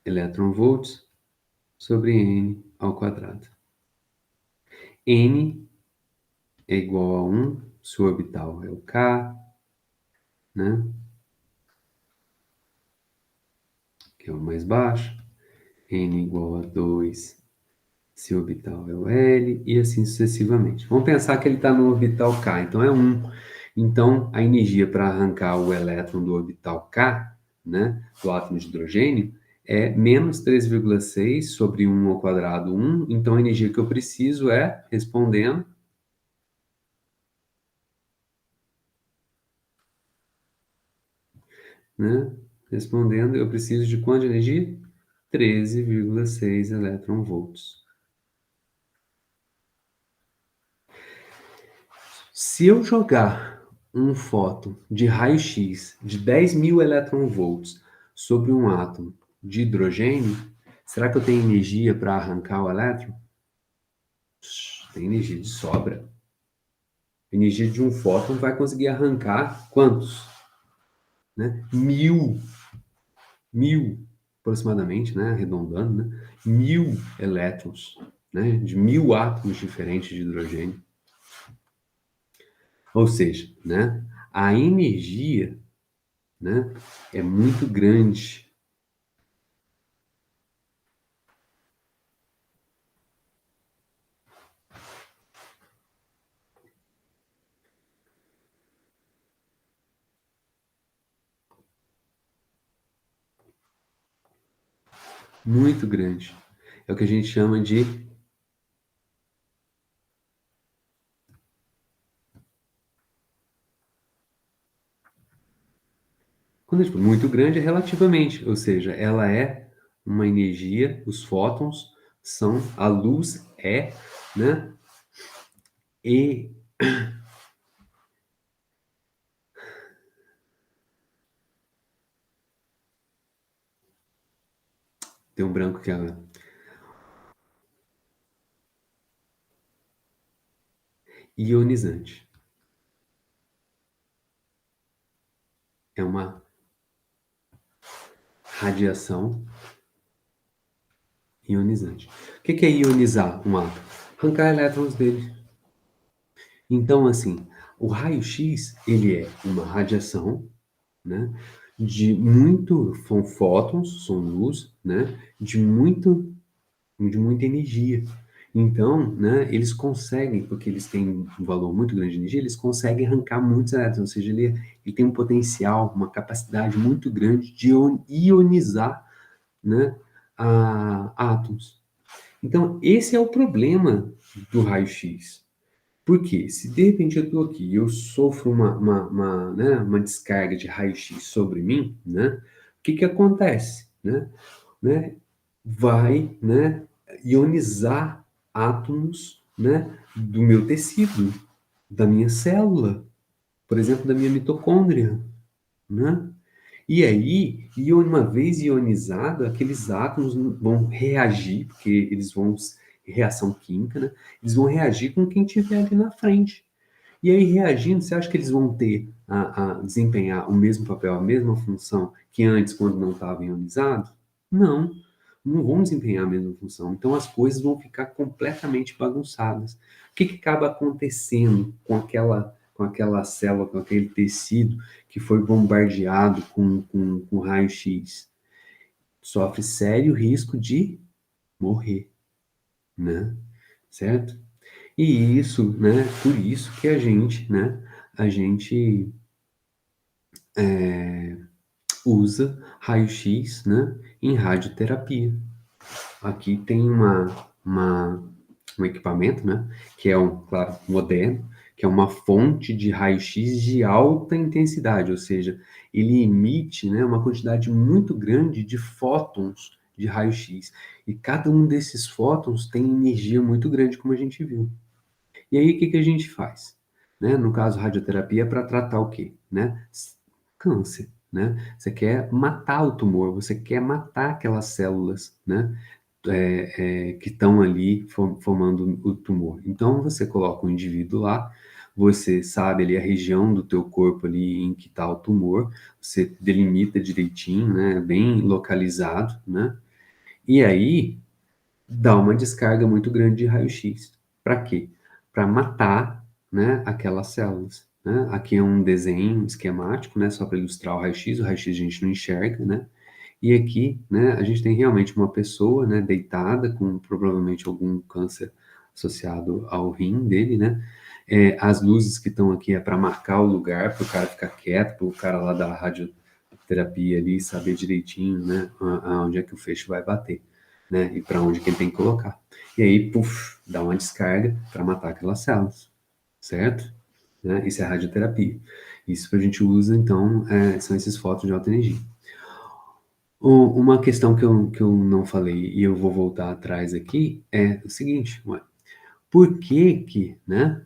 elétron-volts sobre N ao quadrado. N é igual a 1, se o orbital é o K, né, que é o mais baixo. N igual a 2, se o orbital é o L, e assim sucessivamente. Vamos pensar que ele está no orbital K, então é 1. Então, a energia para arrancar o elétron do orbital K, né, do átomo de hidrogênio, é menos 3,6 sobre 1 ao quadrado 1. Então, a energia que eu preciso é, respondendo, né, respondendo, eu preciso de quanta energia? 13,6 elétron-volts. Se eu jogar um fóton de raio-x de 10.000 elétron-volts sobre um átomo de hidrogênio, será que eu tenho energia para arrancar o elétron? Tem energia de sobra. A energia de um fóton vai conseguir arrancar quantos? Né? Mil, aproximadamente, né? Arredondando, né? 1.000 elétrons, né? De 1.000 átomos diferentes de hidrogênio. Ou seja, né? A energia, né, é muito grande. Muito grande. É o que a gente chama de... Quando eu digo muito grande, é relativamente. Ou seja, ela é uma energia, os fótons são... A luz é, né? E... Tem um branco aqui agora. Ionizante. É uma radiação ionizante. O que é ionizar um átomo? Arrancar elétrons dele. Então, assim, o raio-x, ele é uma radiação, né, de muito... São fótons, são luz, né, de muita energia. Então, né, eles conseguem, porque eles têm um valor muito grande de energia, eles conseguem arrancar muitos elétrons, ou seja, ele tem um potencial, uma capacidade muito grande de ionizar, né, átomos. Então, esse é o problema do raio-x. Porque se de repente eu estou aqui e eu sofro né, uma descarga de raio-x sobre mim, né, o que acontece? Né? Vai, né, ionizar átomos, né, do meu tecido, da minha célula, por exemplo, da minha mitocôndria, né? E aí, uma vez ionizado, aqueles átomos vão reagir, porque eles vão, reação química, né? Eles vão reagir com quem tiver ali na frente. E aí, reagindo, você acha que eles vão ter a desempenhar o mesmo papel, a mesma função que antes, quando não estava ionizado? Não, não vão desempenhar a mesma função. Então, as coisas vão ficar completamente bagunçadas. O que acaba acontecendo com aquela célula, com aquele tecido que foi bombardeado com raio-x? Sofre sério risco de morrer, né? Certo? E isso, né, por isso que a gente usa raio-x, né, em radioterapia. Aqui tem um equipamento, né, que é claro, moderno, que é uma fonte de raio-x de alta intensidade, ou seja, ele emite, né, uma quantidade muito grande de fótons de raio-x. E cada um desses fótons tem energia muito grande, como a gente viu. E aí, o que que a gente faz? Né? No caso, radioterapia é para tratar o quê? Né? Câncer, né? Você quer matar o tumor, você quer matar aquelas células, né? Que estão ali formando o tumor. Então, você coloca o indivíduo lá, você sabe ali a região do teu corpo ali em que está o tumor, você delimita direitinho, né? Bem localizado, né? E aí, dá uma descarga muito grande de raio-x. Para quê? Para matar, né, aquelas células. Né? Aqui é um desenho esquemático, né, só para ilustrar o raio-x a gente não enxerga, né? E aqui, né, a gente tem realmente uma pessoa, né, deitada com provavelmente algum câncer associado ao rim dele, né? As luzes que estão aqui é para marcar o lugar, para o cara ficar quieto, para o cara lá da radioterapia ali saber direitinho, né, aonde é que o feixe vai bater, né, e para onde que ele tem que colocar. E aí, puf, dá uma descarga para matar aquelas células, certo? Né? Isso é radioterapia. Isso que a gente usa, então, são esses fótons de alta energia. Uma questão que eu não falei e eu vou voltar atrás aqui é o seguinte, ué, por que que, né?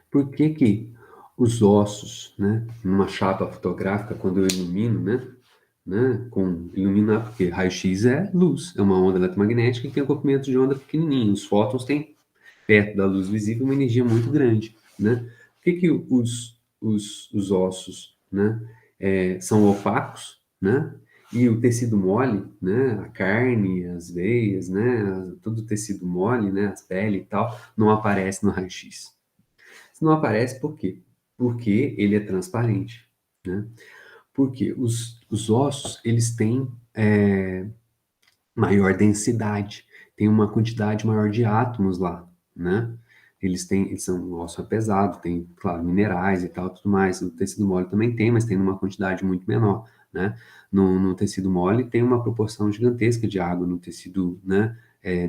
Por que que os ossos, né, numa chapa fotográfica, quando eu ilumino, né, com iluminar, porque raio-x é luz, é uma onda eletromagnética que tem um comprimento de onda pequenininho, os fótons têm, perto da luz visível, uma energia muito grande, né? Por que que os ossos, né, são opacos, né? E o tecido mole, né, a carne, as veias, né, todo o tecido mole, né, as peles e tal, não aparece no raio-x. Não aparece por quê? Porque ele é transparente, né? Porque os ossos, eles têm maior densidade, tem uma quantidade maior de átomos lá, né? Eles são, o osso é pesado, tem, claro, minerais e tal, tudo mais. O tecido mole também tem, mas tem numa quantidade muito menor, né? No tecido mole tem uma proporção gigantesca de água, no tecido, né,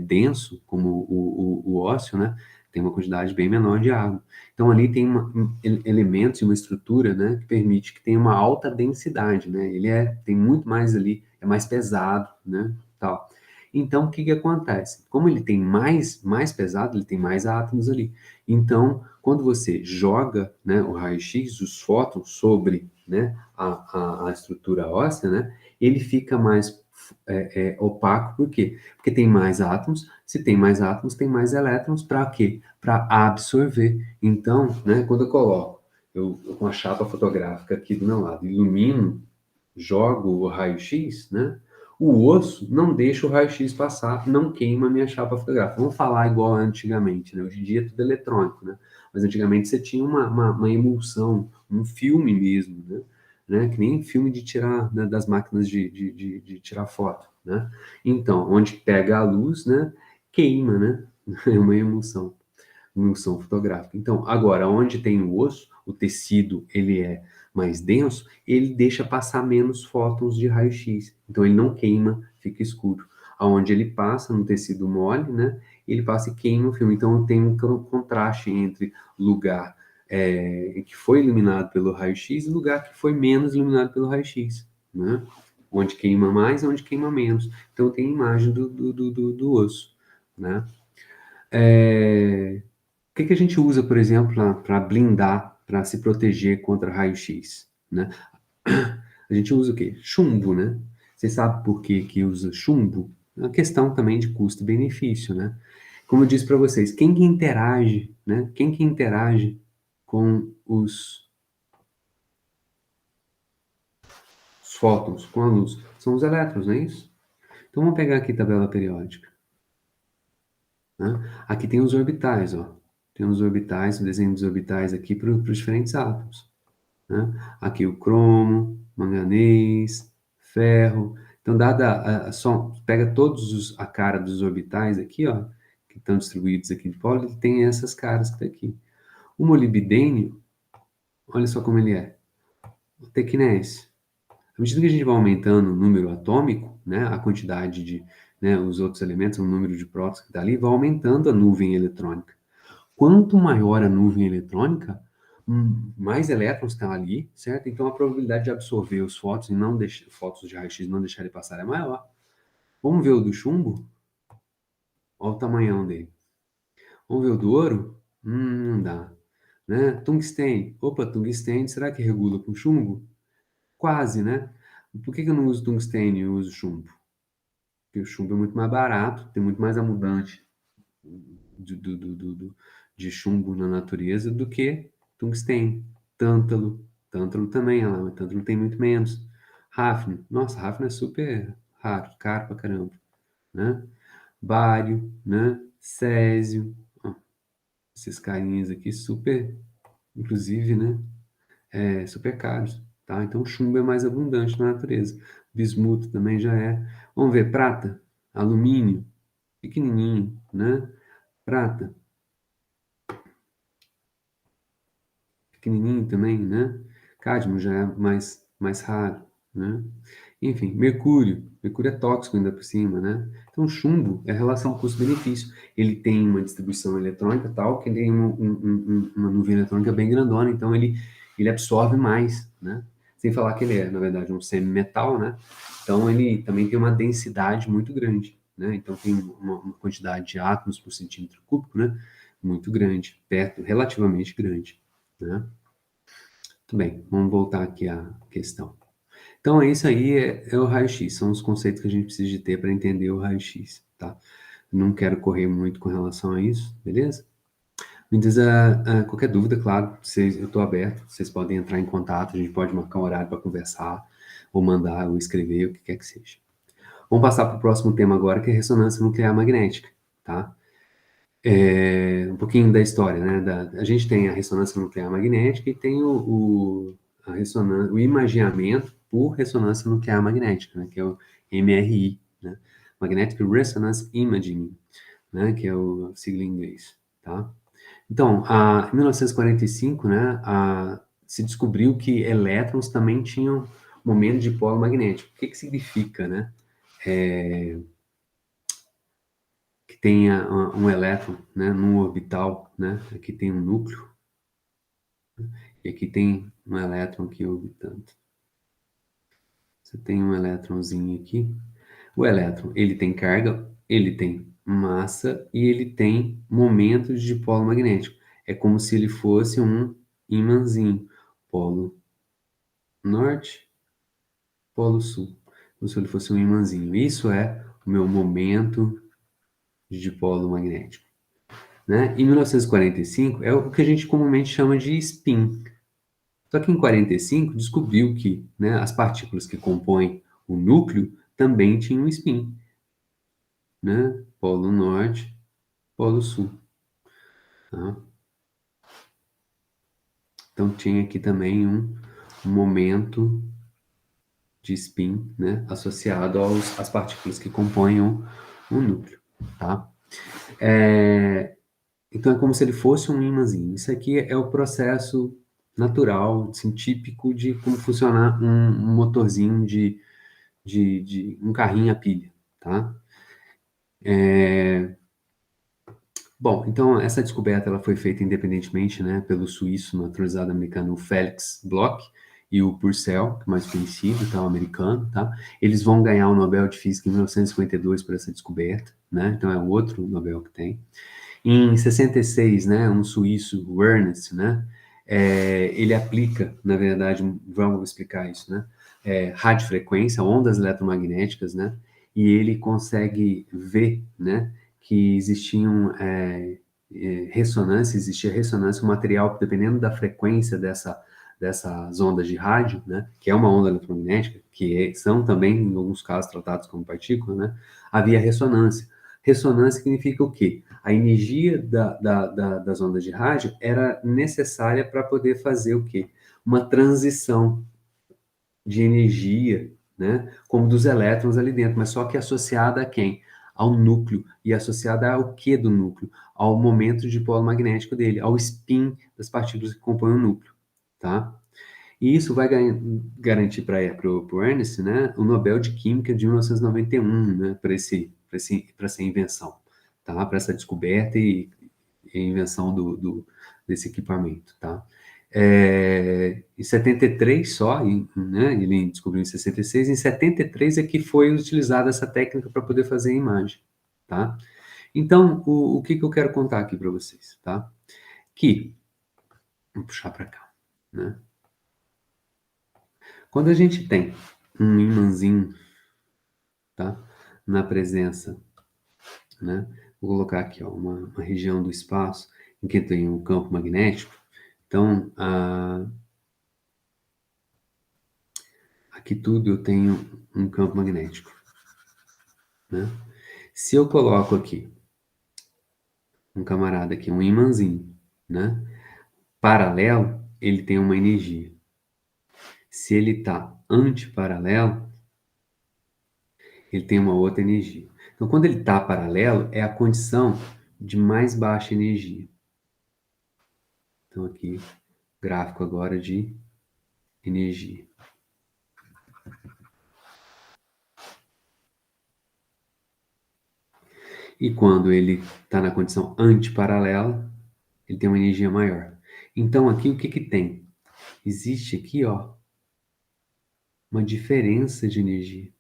denso, como o ósseo, né? Tem uma quantidade bem menor de água. Então ali tem elementos e uma estrutura, né, que permite que tenha uma alta densidade, né? Tem muito mais ali, é mais pesado, né? Tal. Então, o que que acontece? Como ele tem mais pesado, ele tem mais átomos ali. Então, quando você joga, né, o raio-x, os fótons sobre, né, a estrutura óssea, né, ele fica mais opaco. Por quê? Porque tem mais átomos. Se tem mais átomos, tem mais elétrons. Para quê? Para absorver. Então, né, quando eu coloco eu com a chapa fotográfica aqui do meu lado, ilumino, jogo o raio-x, né? O osso não deixa o raio-x passar, não queima a minha chapa fotográfica. Vamos falar igual antigamente, né? Hoje em dia é tudo eletrônico, né? Mas antigamente você tinha uma emulsão, um filme mesmo, né? Que nem filme de tirar, né, das máquinas de tirar foto, né? Então, onde pega a luz, né? Queima, né? É uma emulsão fotográfica. Então, agora, onde tem o osso, o tecido, ele é mais denso, ele deixa passar menos fótons de raio-x. Então, ele não queima, fica escuro. Aonde ele passa no tecido mole, né? Ele passa e queima o filme. Então, tem um contraste entre lugar que foi iluminado pelo raio-x e lugar que foi menos iluminado pelo raio-x, né? Onde queima mais, onde queima menos. Então, tem a imagem do osso, né? O que que a gente usa, por exemplo, para blindar, para se proteger contra raio-x, né? A gente usa o quê? Chumbo, né? Você sabe por que que usa chumbo? É uma questão também de custo-benefício, né? Como eu disse para vocês, quem que interage, né? Quem que interage com os fótons, com a luz? São os elétrons, não é isso? Então vamos pegar aqui a tabela periódica, né? Aqui tem os orbitais, ó. Tem os orbitais, o desenho dos orbitais aqui para os diferentes átomos, né? Aqui o cromo, manganês, ferro. Então, só pega a cara dos orbitais aqui, ó, que estão distribuídos aqui de fora, ele tem essas caras que tá aqui. O molibdênio, olha só como ele é. O tecnés. À medida que a gente vai aumentando o número atômico, né, a quantidade de, né, os outros elementos, o número de prótons que está ali, vai aumentando a nuvem eletrônica. Quanto maior a nuvem eletrônica, mais elétrons estão ali, certo? Então a probabilidade de absorver os fótons e não deixar, fótons de raio-x não deixar ele passar é maior. Vamos ver o do chumbo? Olha o tamanhão dele. Vamos ver o do ouro? Não dá. Né? Tungstênio. Opa, tungstênio, será que regula com chumbo? Quase, né? Por que eu não uso tungstênio e eu uso chumbo? Porque o chumbo é muito mais barato, tem muito mais abundante de chumbo na natureza do que tungstênio. Tântalo. Tântalo também, olha lá, mas tântalo tem muito menos. Hafnium. Nossa, hafnium é super raro, caro pra caramba, né? Bário, né? Césio. Ó, esses carinhas aqui super, inclusive, né? Super caros, tá? Então, o chumbo é mais abundante na natureza. Bismuto também já é. Vamos ver, prata, alumínio, pequenininho, né? Prata, pequenininho também, né? Cádmio já é mais raro, né? Enfim, mercúrio. Mercúrio é tóxico ainda por cima, né? Então, chumbo é relação custo-benefício. Ele tem uma distribuição eletrônica tal, que ele tem uma nuvem eletrônica bem grandona, então ele absorve mais, né? Sem falar que ele é, na verdade, um semimetal, né? Então, ele também tem uma densidade muito grande, né? Então, tem uma quantidade de átomos por centímetro cúbico, né? Muito grande, perto, relativamente grande, né? Muito bem, vamos voltar aqui à questão. Então, isso aí é o raio-x, são os conceitos que a gente precisa de ter para entender o raio-x, tá? Não quero correr muito com relação a isso, beleza? Muitas, qualquer dúvida, claro, eu estou aberto, vocês podem entrar em contato, a gente pode marcar um horário para conversar, ou mandar, ou escrever, o que quer que seja. Vamos passar para o próximo tema agora, que é ressonância nuclear magnética, tá? Um pouquinho da história, né? A gente tem a ressonância nuclear magnética e tem o imageamento por ressonância nuclear magnética, né? Que é o MRI, né? Magnetic Resonance Imaging, né? Que é o sigla em inglês, tá? Então, em 1945, né? Se descobriu que elétrons também tinham momento de polo magnético. O que que significa, né? Que tenha um elétron, né, num orbital, né? Aqui tem um núcleo e aqui tem um elétron aqui orbitando. Você tem um elétronzinho aqui. O elétron, ele tem carga, ele tem massa e ele tem momento de dipolo magnético. É como se ele fosse um ímãzinho. Polo norte, polo sul. Como se ele fosse um ímãzinho. Isso é o meu momento de dipolo magnético. Né? Em 1945, é o que a gente comumente chama de spin. Só que em 45 descobriu que, né, as partículas que compõem o núcleo também tinham spin, né? Polo norte, polo sul. Tá? Então tinha aqui também um momento de spin, né, associado às partículas que compõem o núcleo. Tá? Então é como se ele fosse um ímãzinho. Isso aqui é o processo natural, assim, típico de como funcionar um motorzinho de um carrinho a pilha, tá? Bom, então essa descoberta ela foi feita independentemente, né, pelo suíço naturalizado americano Felix Bloch e o Purcell, que é mais conhecido, tá, o americano, tá? Eles vão ganhar o Nobel de Física em 1952 por essa descoberta, né? Então é outro Nobel que tem. Em 66, né, um suíço, o Ernst, né, ele aplica, na verdade, vamos explicar isso, né, radiofrequência, ondas eletromagnéticas, né, e ele consegue ver, né, que existia ressonância, o material, dependendo da frequência dessas ondas de rádio, né, que é uma onda eletromagnética, são também, em alguns casos, tratados como partícula, né, havia ressonância. Ressonância significa o quê? A energia das ondas de rádio era necessária para poder fazer o quê? Uma transição de energia, né? Como dos elétrons ali dentro, mas só que associada a quem? Ao núcleo. E associada ao que do núcleo? Ao momento de polo magnético dele, ao spin das partículas que compõem o núcleo, tá? E isso vai garantir para o Ernest, né, o Nobel de Química de 1991, né, para essa invenção, tá? Para essa descoberta e invenção desse equipamento, tá? Em 73 só, né, ele descobriu em 66, em 73 é que foi utilizada essa técnica para poder fazer a imagem, tá? Então, o que eu quero contar aqui para vocês, tá? Que, vou puxar para cá, né? Quando a gente tem um ímãzinho, tá? Na presença, né? Vou colocar aqui, ó, uma região do espaço em que tem um campo magnético. Então, aqui tudo eu tenho um campo magnético, né? Se eu coloco aqui um camarada aqui, um ímãzinho, né? Paralelo, ele tem uma energia. Se ele está antiparalelo, ele tem uma outra energia. Então, quando ele está paralelo, é a condição de mais baixa energia. Então, aqui, gráfico agora de energia. E quando ele está na condição antiparalela, ele tem uma energia maior. Então, aqui, o que que tem? Existe aqui, ó, uma diferença de energia.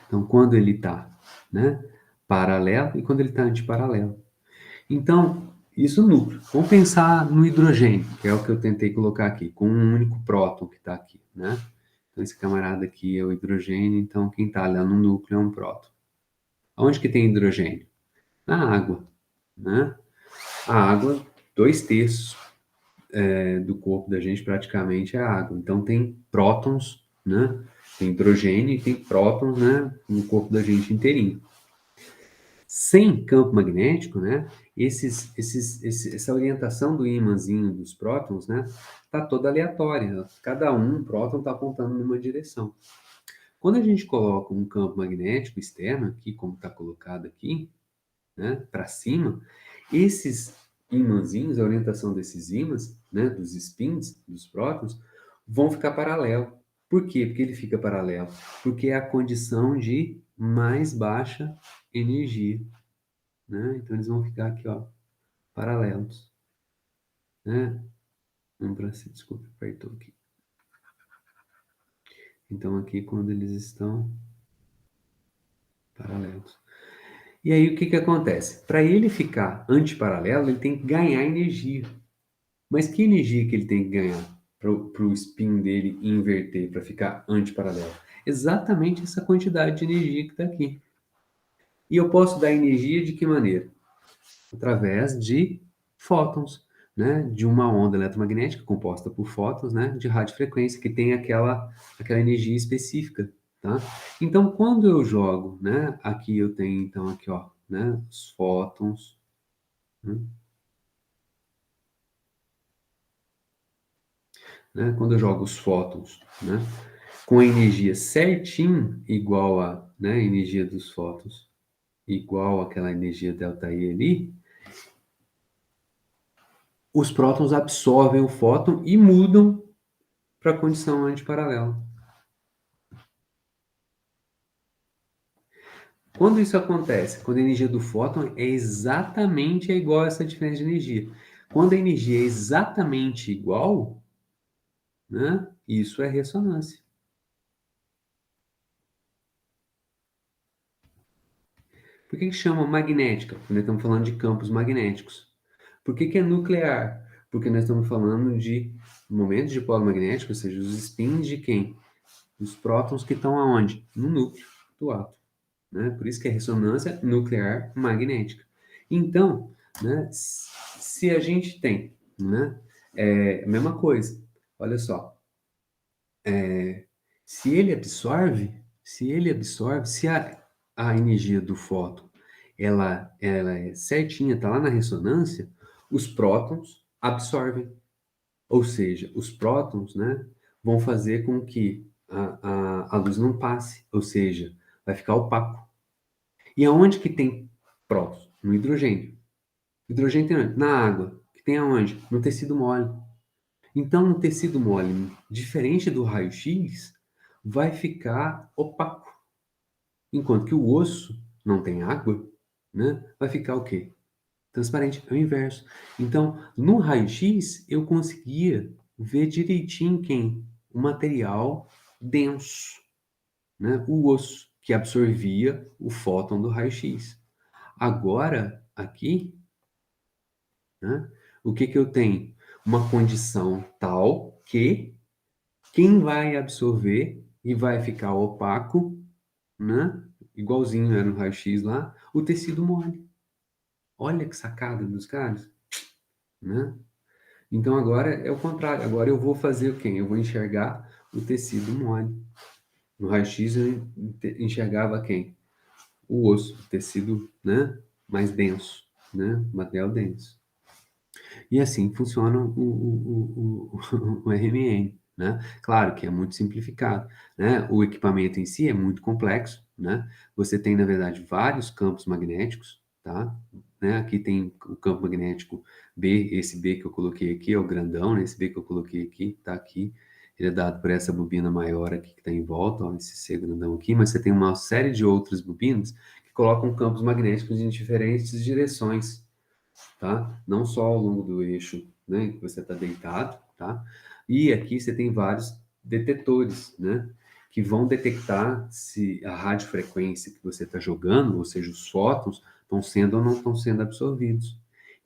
Então, quando ele está, né, paralelo e quando ele está antiparalelo. Então, isso no núcleo. Vamos pensar no hidrogênio, que é o que eu tentei colocar aqui, com um único próton que está aqui, né? Então, esse camarada aqui é o hidrogênio, então quem está lá no núcleo é um próton. Onde que tem hidrogênio? Na água, né? A água, 2/3 do corpo da gente praticamente é água. Então, tem prótons, né? Tem hidrogênio e tem prótons, né? No corpo da gente inteirinho. Sem campo magnético, né, essa orientação do ímãzinho dos prótons, né, está toda aleatória. Cada um próton está apontando numa direção. Quando a gente coloca um campo magnético externo aqui, como está colocado aqui, né, para cima, esses ímãzinhos, a orientação desses ímãs, né, dos spins, dos prótons, vão ficar paralelo. Por quê? Porque ele fica paralelo. Porque é a condição de mais baixa energia. Né? Então eles vão ficar aqui, ó, paralelos, né? Vamos para cima, desculpa, apertou aqui. Então aqui quando eles estão paralelos. E aí o que que acontece? Para ele ficar antiparalelo, ele tem que ganhar energia. Mas que energia que ele tem que ganhar para o spin dele inverter, para ficar antiparalelo? Exatamente essa quantidade de energia que está aqui. E eu posso dar energia de que maneira? Através de fótons, né, de uma onda eletromagnética composta por fótons, né, de radiofrequência, que tem aquela energia específica, tá? Então, quando eu jogo, né, aqui eu tenho, então, aqui, ó, né, os fótons, né, quando eu jogo os fótons, né, com a energia certinho igual a, né, a energia dos fótons, igual àquela energia ΔE ali, os prótons absorvem o fóton e mudam para a condição antiparalela. Quando isso acontece? Quando a energia do fóton é exatamente igual a essa diferença de energia. Quando a energia é exatamente igual, né, isso é ressonância. Por que chama magnética? Porque nós estamos falando de campos magnéticos. Por que é nuclear? Porque nós estamos falando de momentos de polo magnético, ou seja, os spins de quem? Os prótons que estão aonde? No núcleo do átomo. Né? Por isso que é ressonância nuclear magnética. Então, né, se a gente tem, né, a mesma coisa, olha só, se ele absorve, se a energia do fóton ela é certinha, está lá na ressonância, os prótons absorvem. Ou seja, os prótons, né, vão fazer com que a luz não passe, ou seja, vai ficar opaco. E aonde que tem prótons? No hidrogênio. Hidrogênio tem onde? Na água. Que tem aonde? No tecido mole. Então, o tecido mole, diferente do raio-x, vai ficar opaco. Enquanto que o osso não tem água, né? Vai ficar o quê? Transparente. É o inverso. Então, no raio-x, eu conseguia ver direitinho quem? O material denso, né? O osso, que absorvia o fóton do raio-x. Agora, aqui, né? O que que eu tenho? Uma condição tal que quem vai absorver e vai ficar opaco, né? Igualzinho era no raio-x lá, o tecido mole. Olha que sacada dos caras, né? Então agora é o contrário. Agora eu vou fazer o quê? Eu vou enxergar o tecido mole. No raio-x eu enxergava quem? O osso, o tecido, né? Mais denso, né? Material denso. E assim funciona o RMN, né? Claro que é muito simplificado, né? O equipamento em si é muito complexo, né? Você tem, na verdade, vários campos magnéticos, tá? Né? Aqui tem o campo magnético B, esse B que eu coloquei aqui é o grandão, né? Esse B que eu coloquei aqui, tá aqui. Ele é dado por essa bobina maior aqui que está em volta, ó, esse C grandão aqui, mas você tem uma série de outras bobinas que colocam campos magnéticos em diferentes direções, tá? Não só ao longo do eixo, né, que você está deitado, tá? E aqui você tem vários detetores, né, que vão detectar se a radiofrequência que você está jogando, ou seja, os fótons, estão sendo ou não estão sendo absorvidos.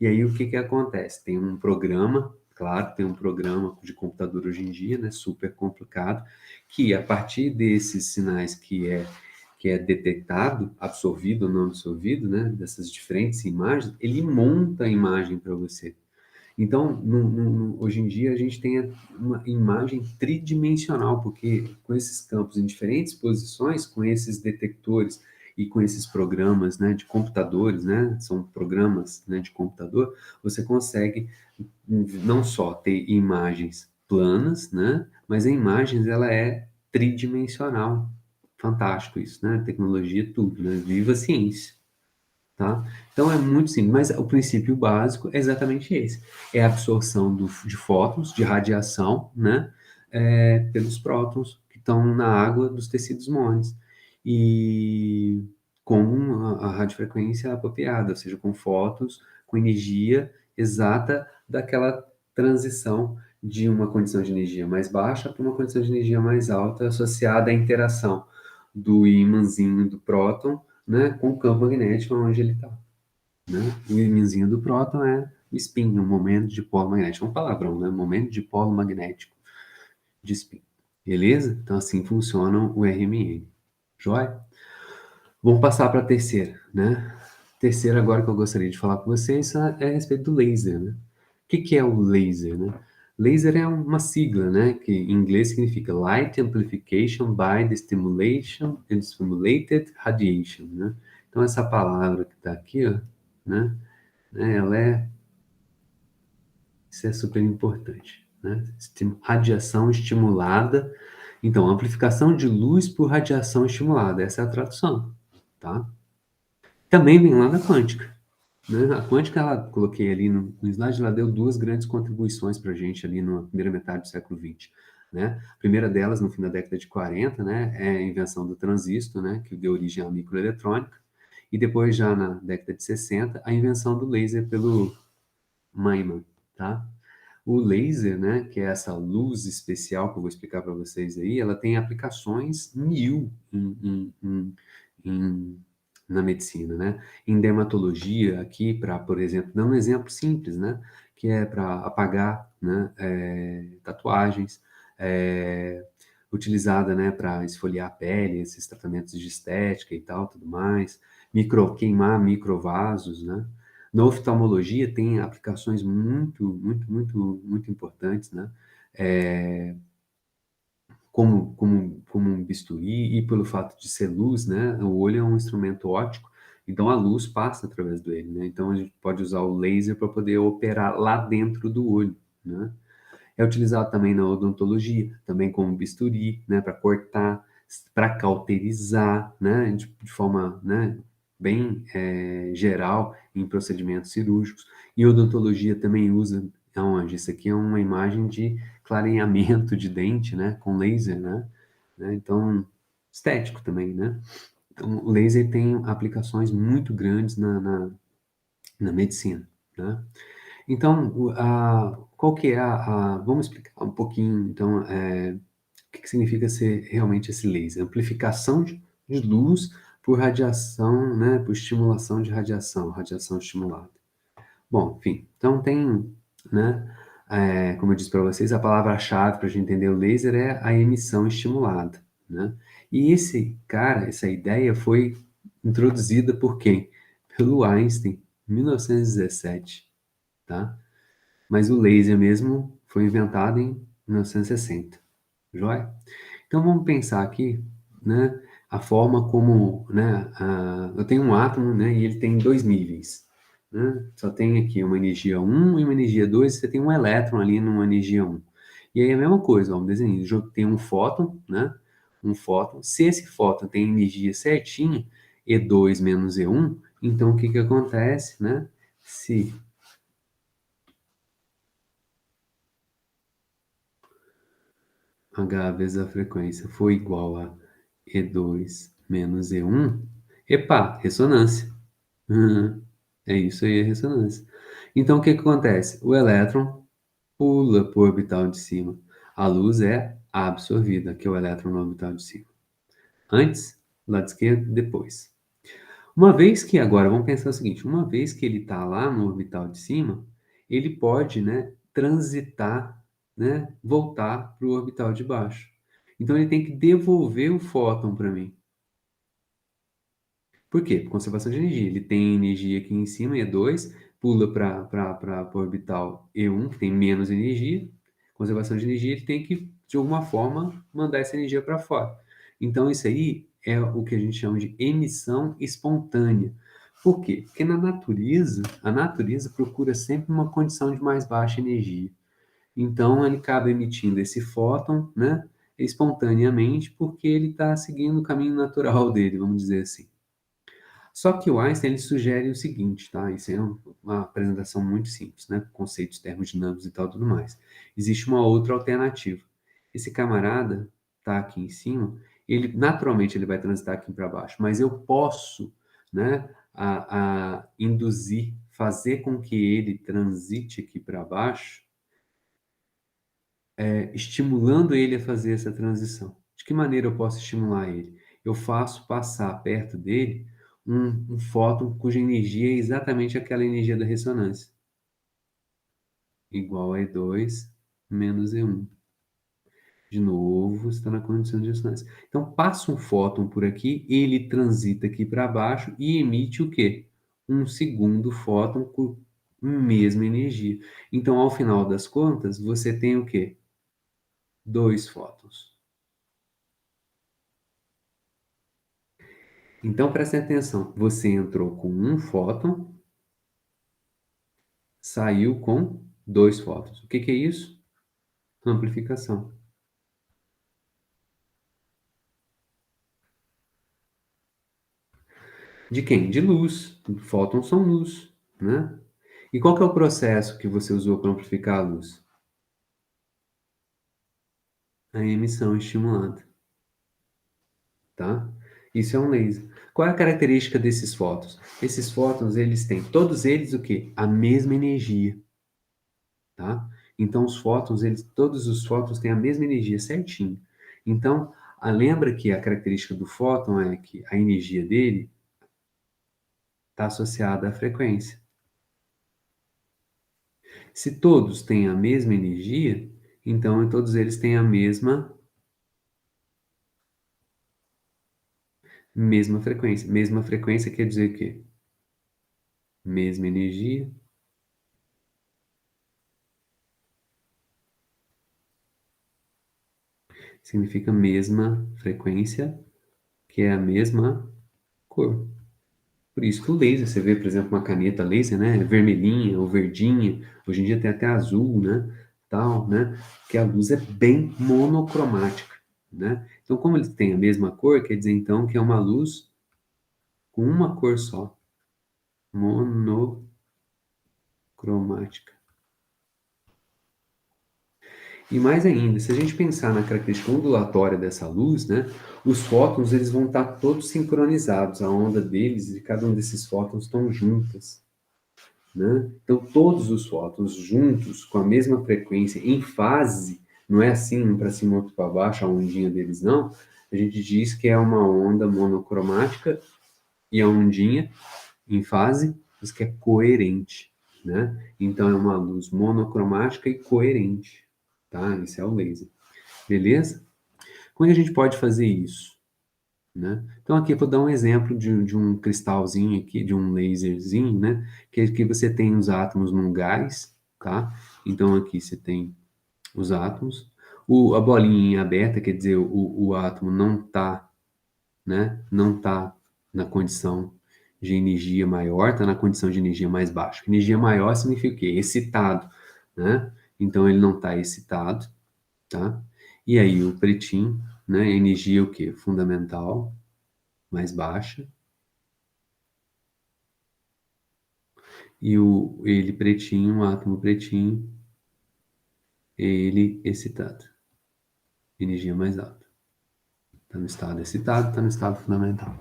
E aí o que que acontece? Tem um programa, claro, tem um programa de computador hoje em dia, né, super complicado, que a partir desses sinais que é detectado, absorvido ou não absorvido, né, dessas diferentes imagens, ele monta a imagem para você. Então, hoje em dia, a gente tem uma imagem tridimensional, porque com esses campos em diferentes posições, com esses detectores e com esses programas, né, de computadores, né, são programas, né, de computador, você consegue não só ter imagens planas, né, mas a imagem ela é tridimensional. Fantástico isso, né? Tecnologia, tudo, né? Viva a ciência, tá? Então é muito simples, mas o princípio básico é exatamente esse: é a absorção de fótons, de radiação, né? Pelos prótons que estão na água dos tecidos moles. E com a radiofrequência apropriada, ou seja, com fótons, com energia exata daquela transição de uma condição de energia mais baixa para uma condição de energia mais alta, associada à interação do ímãzinho do próton, né, com o campo magnético onde ele está, né? O ímãzinho do próton é o spin, um momento de polo magnético. É um palavrão, né? Momento de polo magnético de spin. Beleza? Então assim funciona o RMN. Joia? Vamos passar para a terceira, né? Terceira agora que eu gostaria de falar com vocês é a respeito do laser, né? O que que é o laser, né? Laser é uma sigla, né? Que em inglês significa Light Amplification by the Stimulation and Stimulated Radiation, né? Então essa palavra que está aqui, ó, ela é, isso é super importante, né? Radiação estimulada. Então, amplificação de luz por radiação estimulada, essa é a tradução, tá? Também vem lá da quântica, né? A quântica, ela coloquei ali no slide, ela deu duas grandes contribuições para a gente ali na primeira metade do século XX, né? A primeira delas, no fim da década de 40, né, é a invenção do transistor, né, que deu origem à microeletrônica, e depois, já na década de 60, a invenção do laser pelo Feynman, tá? O laser, né, que é essa luz especial que eu vou explicar para vocês aí, ela tem aplicações mil em- na medicina, né? Em dermatologia, aqui, para, por exemplo, dando um exemplo simples, né? Que é para apagar, né, tatuagens, utilizada, né, para esfoliar a pele, esses tratamentos de estética e tal, tudo mais, queimar microvasos, né? Na oftalmologia tem aplicações muito importantes, né? É, como um bisturi, e pelo fato de ser luz, né? O olho é um instrumento óptico, então a luz passa através dele, né? Então a gente pode usar o laser para poder operar lá dentro do olho, né? É utilizado também na odontologia, também como bisturi, né? Para cortar, para cauterizar, né? De forma, né, bem geral em procedimentos cirúrgicos. E odontologia também usa aonde? Isso aqui é uma imagem de clareamento de dente, né? Com laser, né? Então, estético também, né? Então, o laser tem aplicações muito grandes na medicina, né? Então, qual que é vamos explicar um pouquinho, então, o que que significa ser realmente esse laser? Amplificação de luz por radiação, né? Por estimulação de radiação, radiação estimulada. Bom, enfim, então tem, né? Como eu disse para vocês, a palavra-chave para a gente entender o laser é a emissão estimulada, né? E essa ideia foi introduzida por quem? Pelo Einstein, em 1917, tá? Mas o laser mesmo foi inventado em 1960, joia? Então vamos pensar aqui, né, a forma como, né, eu tenho um átomo, né, e ele tem dois níveis, né? Só tem aqui uma energia um e uma energia 2. Você tem um elétron ali numa energia um. E aí é a mesma coisa, vamos desenhar, tem um fóton, né? Um fóton. Se esse fóton tem energia certinha, E2 menos E1, então o que que acontece, né? Se H vezes a frequência for igual a E2 menos E1, epa, ressonância. Uhum. É isso aí, a ressonância. Então, o que que acontece? O elétron pula para o orbital de cima. A luz é absorvida, que é o elétron no orbital de cima. Antes, lado esquerdo, depois. Uma vez que, agora, vamos pensar o seguinte, uma vez que ele está lá no orbital de cima, ele pode, né, transitar, né, voltar para o orbital de baixo. Então, ele tem que devolver o fóton para mim. Por quê? Por conservação de energia. Ele tem energia aqui em cima, E2, pula para o orbital E1, que tem menos energia. Conservação de energia, ele tem que, de alguma forma, mandar essa energia para fora. Então, isso aí é o que a gente chama de emissão espontânea. Por quê? Porque na natureza, a natureza procura sempre uma condição de mais baixa energia. Então, ele acaba emitindo esse fóton, né, espontaneamente, porque ele está seguindo o caminho natural dele, vamos dizer assim. Só que o Einstein ele sugere o seguinte, tá? Isso é uma apresentação muito simples, né? Conceitos termodinâmicos e tal, tudo mais. Existe uma outra alternativa. Esse camarada tá aqui em cima, ele naturalmente ele vai transitar aqui para baixo, mas eu posso, né? Induzir, fazer com que ele transite aqui para baixo, estimulando ele a fazer essa transição. De que maneira eu posso estimular ele? Eu faço passar perto dele um fóton cuja energia é exatamente aquela energia da ressonância, igual a E2 menos E1. De novo, está na condição de ressonância. Então, passa um fóton por aqui, ele transita aqui para baixo e emite o quê? Um segundo fóton com mesma energia. Então, ao final das contas, você tem o quê? Dois fótons. Então, preste atenção. Você entrou com um fóton, saiu com dois fótons. O que que é isso? Amplificação. De quem? De luz. Fótons são luz, né? E qual que é o processo que você usou para amplificar a luz? A emissão estimulada, tá? Isso é um laser. Qual é a característica desses fótons? Esses fótons, eles têm, todos eles o quê? A mesma energia, tá? Então, todos os fótons têm a mesma energia certinho. Então, lembra que a característica do fóton é que a energia dele está associada à frequência. Se todos têm a mesma energia, então todos eles têm a mesma frequência. Mesma frequência quer dizer o quê? Mesma energia. Significa mesma frequência, que é a mesma cor. Por isso que o laser, você vê, por exemplo, uma caneta laser, né? Vermelhinha ou verdinha. Hoje em dia tem até azul, né? Tal, né? Que a luz é bem monocromática, né? Então, como eles têm a mesma cor, quer dizer então que é uma luz com uma cor só. Monocromática. E mais ainda, se a gente pensar na característica ondulatória dessa luz, né, os fótons eles vão estar todos sincronizados, a onda deles e cada um desses fótons estão juntas, né? Então todos os fótons juntos, com a mesma frequência, em fase, não é assim um para cima outro para baixo, a ondinha deles não. A gente diz que é uma onda monocromática e a ondinha em fase diz que é coerente, né? Então é uma luz monocromática e coerente, tá? Esse é o laser. Beleza? Como é que a gente pode fazer isso? Né? Então aqui eu vou dar um exemplo de um cristalzinho aqui, de um laserzinho, né? Que aqui você tem os átomos num gás, tá? Então aqui você tem os átomos. A bolinha aberta, quer dizer, o átomo não está, né? Não está na condição de energia maior, está na condição de energia mais baixa. Energia maior significa o quê? Excitado, né? Então ele não está excitado, tá? E aí o pretinho, né? Energia o quê? Fundamental, mais baixa. E ele pretinho, o átomo pretinho, ele excitado. Energia mais alta. Está no estado excitado, está no estado fundamental.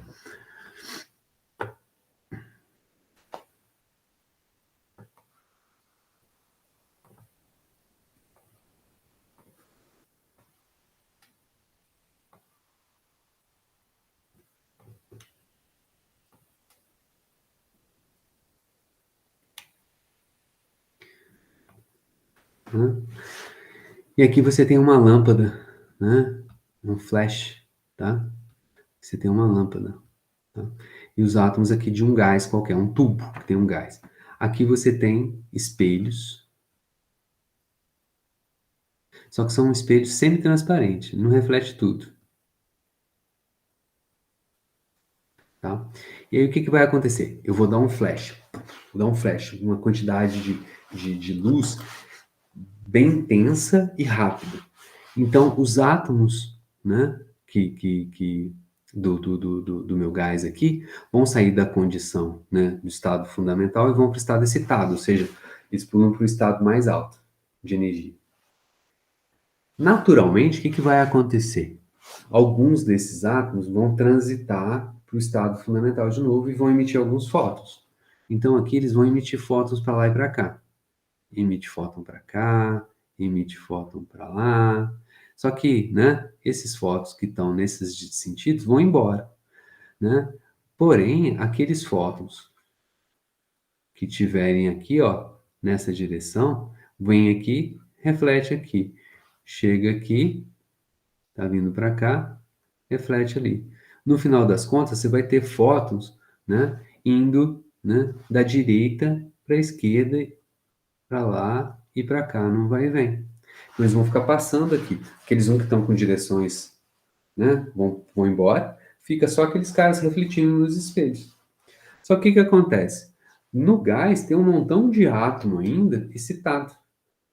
Né? E aqui você tem uma lâmpada, né? Um flash, tá? Você tem uma lâmpada. Tá? E os átomos aqui de um gás qualquer, um tubo que tem um gás. Aqui você tem espelhos, só que são espelhos semi-transparentes, não reflete tudo. Tá? E aí o que vai acontecer? Eu vou dar um flash, uma quantidade de luz bem intensa e rápida. Então, os átomos, né, do meu gás aqui vão sair da condição, né, do estado fundamental e vão para o estado excitado, ou seja, eles pulam para o estado mais alto de energia. Naturalmente, o que vai acontecer? Alguns desses átomos vão transitar para o estado fundamental de novo e vão emitir alguns fótons. Então, aqui eles vão emitir fótons para lá e para cá. Emite fóton para cá, emite fóton para lá. Só que, né, esses fótons que estão nesses sentidos vão embora, né? Porém, aqueles fótons que tiverem aqui, ó, nessa direção, vem aqui, reflete aqui. Chega aqui, tá vindo para cá, reflete ali. No final das contas, você vai ter fótons, né, indo, né, da direita para a esquerda, para lá e para cá, não vai e vem. Então, eles vão ficar passando aqui. Aqueles que estão com direções, né, vão embora, fica só aqueles caras refletindo nos espelhos. Só que o que acontece? No gás tem um montão de átomo ainda excitado.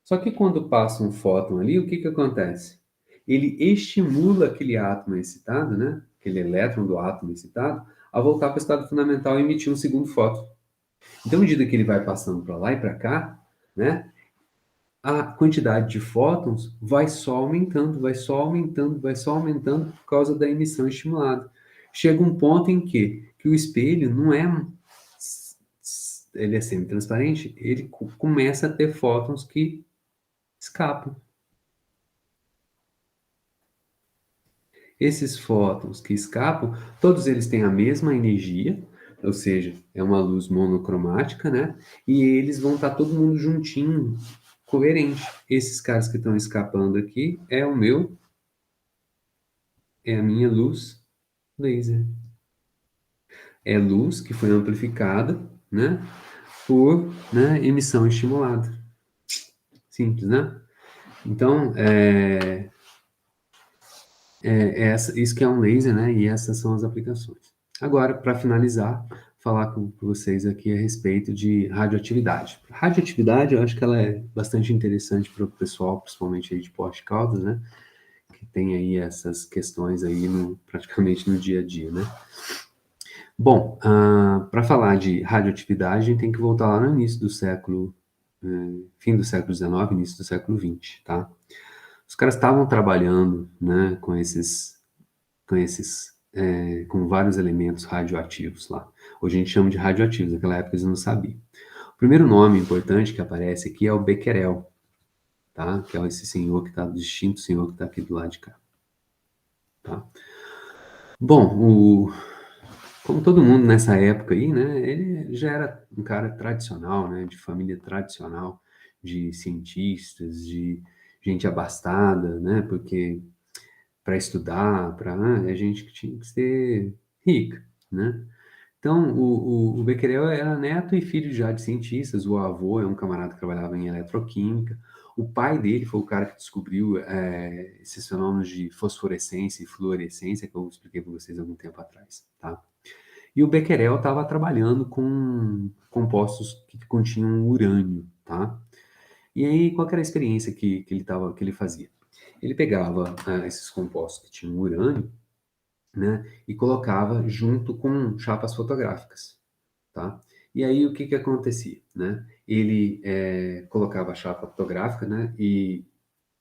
Só que quando passa um fóton ali, o que acontece? Ele estimula aquele átomo excitado, né? Aquele elétron do átomo excitado, a voltar para o estado fundamental e emitir um segundo fóton. Então, à medida que ele vai passando para lá e para cá, né? A quantidade de fótons vai só aumentando, vai só aumentando, vai só aumentando por causa da emissão estimulada. Chega um ponto em que o espelho não é, ele é semi-transparente, ele começa a ter fótons que escapam. Esses fótons que escapam, todos eles têm a mesma energia, ou seja, é uma luz monocromática, né? E eles vão estar todo mundo juntinho, coerente. Esses caras que estão escapando aqui é a minha luz laser. É luz que foi amplificada, né? Por, né, emissão estimulada. Simples, né? Então, isso que é um laser, né? E essas são as aplicações. Agora, para finalizar, falar com vocês aqui a respeito de radioatividade. Radioatividade, eu acho que ela é bastante interessante para o pessoal, principalmente aí de Poços de Caldas, né? Que tem aí essas questões aí praticamente no dia a dia, né? Bom, para falar de radioatividade, a gente tem que voltar lá no início do século, fim do século XIX, início do século XX, tá? Os caras estavam trabalhando, né, com vários elementos radioativos lá. Hoje a gente chama de radioativos, naquela época eles não sabiam. O primeiro nome importante que aparece aqui é o Becquerel, tá? Que é esse senhor que está, o distinto senhor que está aqui do lado de cá, tá? Bom, como todo mundo nessa época aí, né, ele já era um cara tradicional, né, de família tradicional, de cientistas, de gente abastada, né, porque para estudar, a gente que tinha que ser rica, né? Então, o Becquerel era neto e filho já de cientistas, o avô é um camarada que trabalhava em eletroquímica, o pai dele foi o cara que descobriu esses fenômenos de fosforescência e fluorescência que eu expliquei para vocês há algum tempo atrás, tá? E o Becquerel estava trabalhando com compostos que continham urânio, tá? E aí, qual que era a experiência que ele fazia? Ele pegava esses compostos que tinham urânio, né, e colocava junto com chapas fotográficas, tá? E aí, o que que acontecia, né? Ele colocava a chapa fotográfica, né, e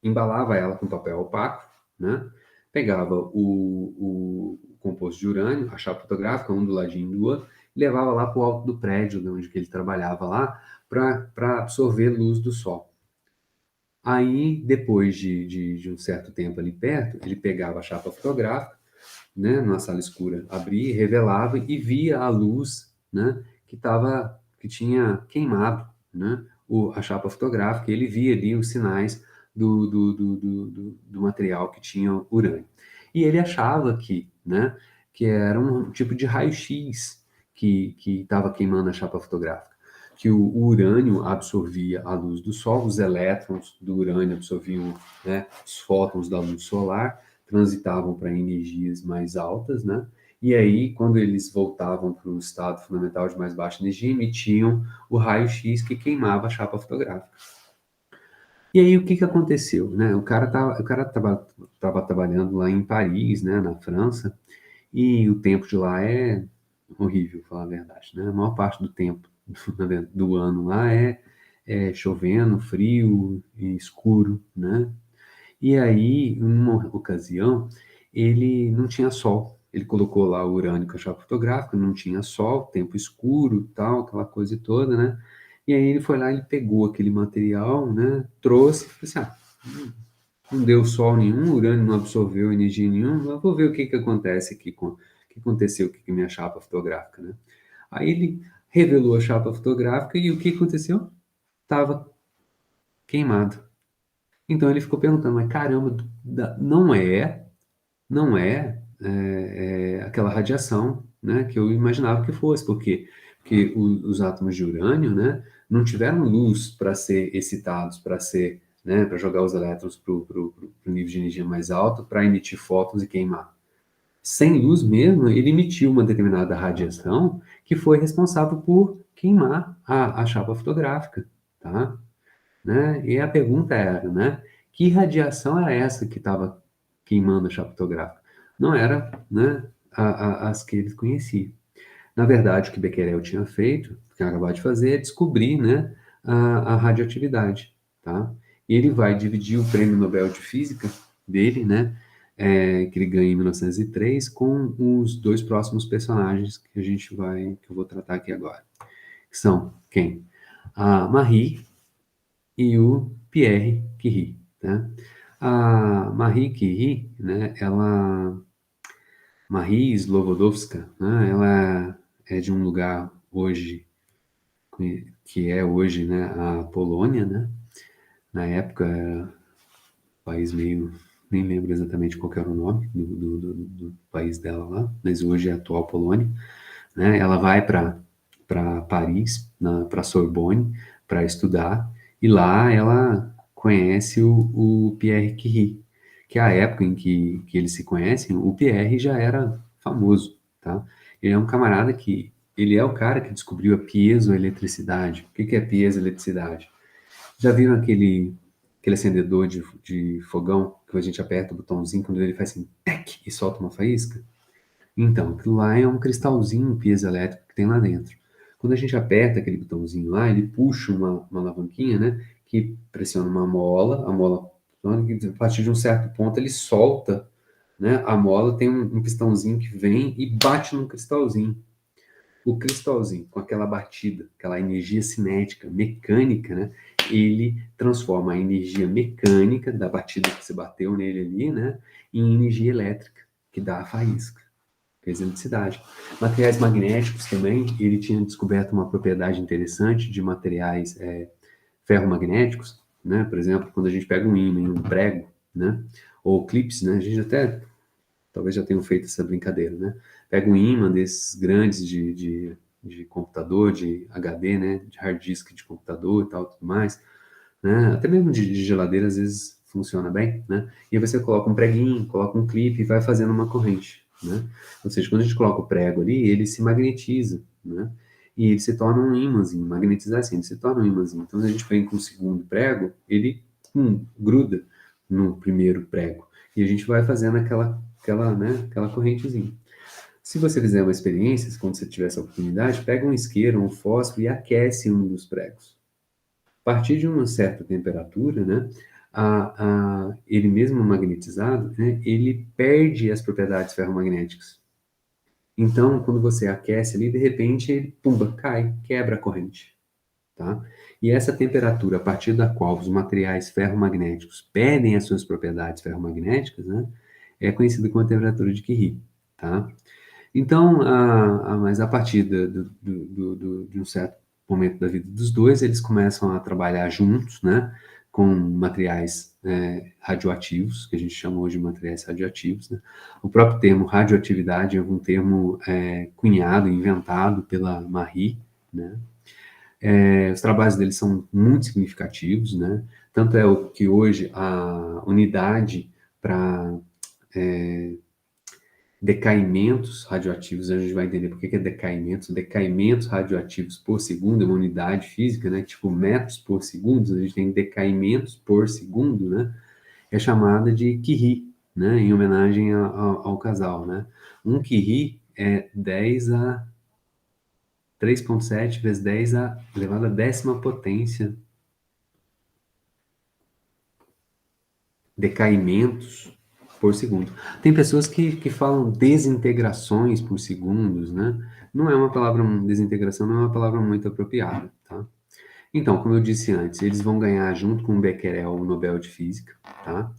embalava ela com papel opaco, né? Pegava o composto de urânio, a chapa fotográfica, um do ladinho do outro, e levava lá para o alto do prédio, de onde que ele trabalhava lá, para absorver luz do sol. Aí, depois de um certo tempo ali perto, ele pegava a chapa fotográfica, né, numa sala escura, abria, revelava e via a luz, né, que tinha queimado, né, a chapa fotográfica. Ele via ali os sinais do material que tinha urânio. E ele achava né, que era um tipo de raio-x que estava queimando a chapa fotográfica, que o urânio absorvia a luz do sol, os elétrons do urânio absorviam, né, os fótons da luz solar, transitavam para energias mais altas, né? E aí, quando eles voltavam para o estado fundamental de mais baixa energia, emitiam o raio-x que queimava a chapa fotográfica. E aí, o que que aconteceu, né? O cara tava trabalhando lá em Paris, né, na França, e o tempo de lá é horrível, falar a verdade, né? A maior parte do tempo do ano lá é chovendo, frio e escuro, né? E aí, em uma ocasião, ele não tinha sol. Ele colocou lá o urânio com a chapa fotográfica, não tinha sol, tempo escuro, tal, aquela coisa toda, né? E aí ele foi lá, ele pegou aquele material, né? Trouxe, falou assim, não deu sol nenhum, o urânio não absorveu energia nenhuma, eu vou ver o que que acontece aqui o que aconteceu aqui com a minha chapa fotográfica, né? Aí ele revelou a chapa fotográfica e o que aconteceu? Tava queimado. Então ele ficou perguntando, mas caramba, não é aquela radiação, né, que eu imaginava que fosse, porque os átomos de urânio, né, não tiveram luz para ser excitados, né, para jogar os elétrons para o nível de energia mais alto, para emitir fótons e queimar. Sem luz mesmo, ele emitiu uma determinada radiação que foi responsável por queimar a chapa fotográfica, tá? Né? E a pergunta era, né, que radiação era essa que estava queimando a chapa fotográfica? Não era, né, as que eles conheciam. Na verdade, o que Becquerel tinha feito, que acabou de fazer, é descobrir, né, a radioatividade, tá? E ele vai dividir o Prêmio Nobel de Física dele, né, que ele ganha em 1903, com os dois próximos personagens que eu vou tratar aqui agora. Que são quem? A Marie e o Pierre Curie, né? A Marie Curie, né, Marie Slobodowska, né, ela é de um lugar hoje, que é hoje, né, a Polônia, né? Na época era um país meio, nem lembro exatamente qual que era o nome do país dela lá, mas hoje é a atual Polônia, né? Ela vai para Paris, para Sorbonne, para estudar, e lá ela conhece o Pierre Curie, que é a época em que eles se conhecem, o Pierre já era famoso, tá? Ele é um camarada ele é o cara que descobriu a piezoeletricidade. O que que é piezoeletricidade? Já viram aquele acendedor de fogão que a gente aperta o botãozinho quando ele faz assim, tec, e solta uma faísca? Então, aquilo lá é um cristalzinho piezoelétrico que tem lá dentro. Quando a gente aperta aquele botãozinho lá, ele puxa uma alavanquinha, né, que pressiona uma mola, a mola Então, a partir de um certo ponto, ele solta, né? A mola tem um pistãozinho que vem e bate no cristalzinho. O cristalzinho, com aquela batida, aquela energia cinética, mecânica, né? Ele transforma a energia mecânica da batida que você bateu nele ali, né? Em energia elétrica, que dá a faísca, que é a eletricidade. Materiais magnéticos também, ele tinha descoberto uma propriedade interessante de materiais ferromagnéticos, né? Por exemplo, quando a gente pega um ímã, um prego, né? Ou clips, né? A gente até talvez já tenham feito essa brincadeira, né? Pega um ímã desses grandes de computador, de HD, né? De hard disk de computador e tal, tudo mais, né? Até mesmo de geladeira, às vezes funciona bem, né? E aí você coloca um preguinho, coloca um clipe e vai fazendo uma corrente, né? Ou seja, quando a gente coloca o prego ali, ele se magnetiza, né? E ele se torna um ímãzinho, magnetizar assim, ele se torna um ímãzinho. Então, se a gente vem com o segundo prego, ele gruda no primeiro prego. E a gente vai fazendo aquela correntezinha. Se você fizer uma experiência, quando você tiver essa oportunidade, pega um isqueiro, um fósforo e aquece um dos pregos. A partir de uma certa temperatura, né, ele mesmo magnetizado, né, ele perde as propriedades ferromagnéticas. Então, quando você aquece ali, de repente, ele, pumba, cai, quebra a corrente. Tá? E essa temperatura a partir da qual os materiais ferromagnéticos perdem as suas propriedades ferromagnéticas, né, é conhecida como a temperatura de Curie. Tá? Então, mas a partir de um certo momento da vida dos dois, eles começam a trabalhar juntos, né, com materiais radioativos, que a gente chama hoje de materiais radioativos. Né? O próprio termo radioatividade é um termo cunhado, inventado pela Marie, né? Os trabalhos deles são muito significativos, né? Tanto é o que hoje a unidade para decaimentos radioativos, a gente vai entender por que é decaimentos. Decaimentos radioativos por segundo é uma unidade física, né? Tipo metros por segundo, a gente tem decaimentos por segundo, né? É chamada de Curie, né? Em homenagem ao casal, né? Um Curie é 10 a 3,7 vezes 10 a elevado à décima potência decaimentos por segundo. Tem pessoas que falam desintegrações por segundos, né? Não é uma palavra, desintegração não é uma palavra muito apropriada, tá? Então, como eu disse antes, eles vão ganhar junto com o Becquerel o Nobel de Física, tá?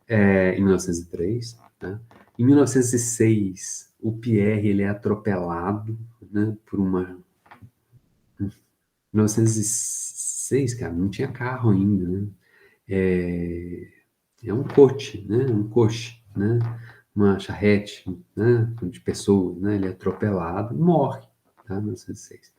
Em 1903, tá? Em 1906, o Pierre ele é atropelado, né, por uma... 1906, cara, não tinha carro ainda, né? É, é um coche, né? Um coche, né? Uma charrete, né? De pessoas, né? Ele é atropelado, morre, tá? 1906.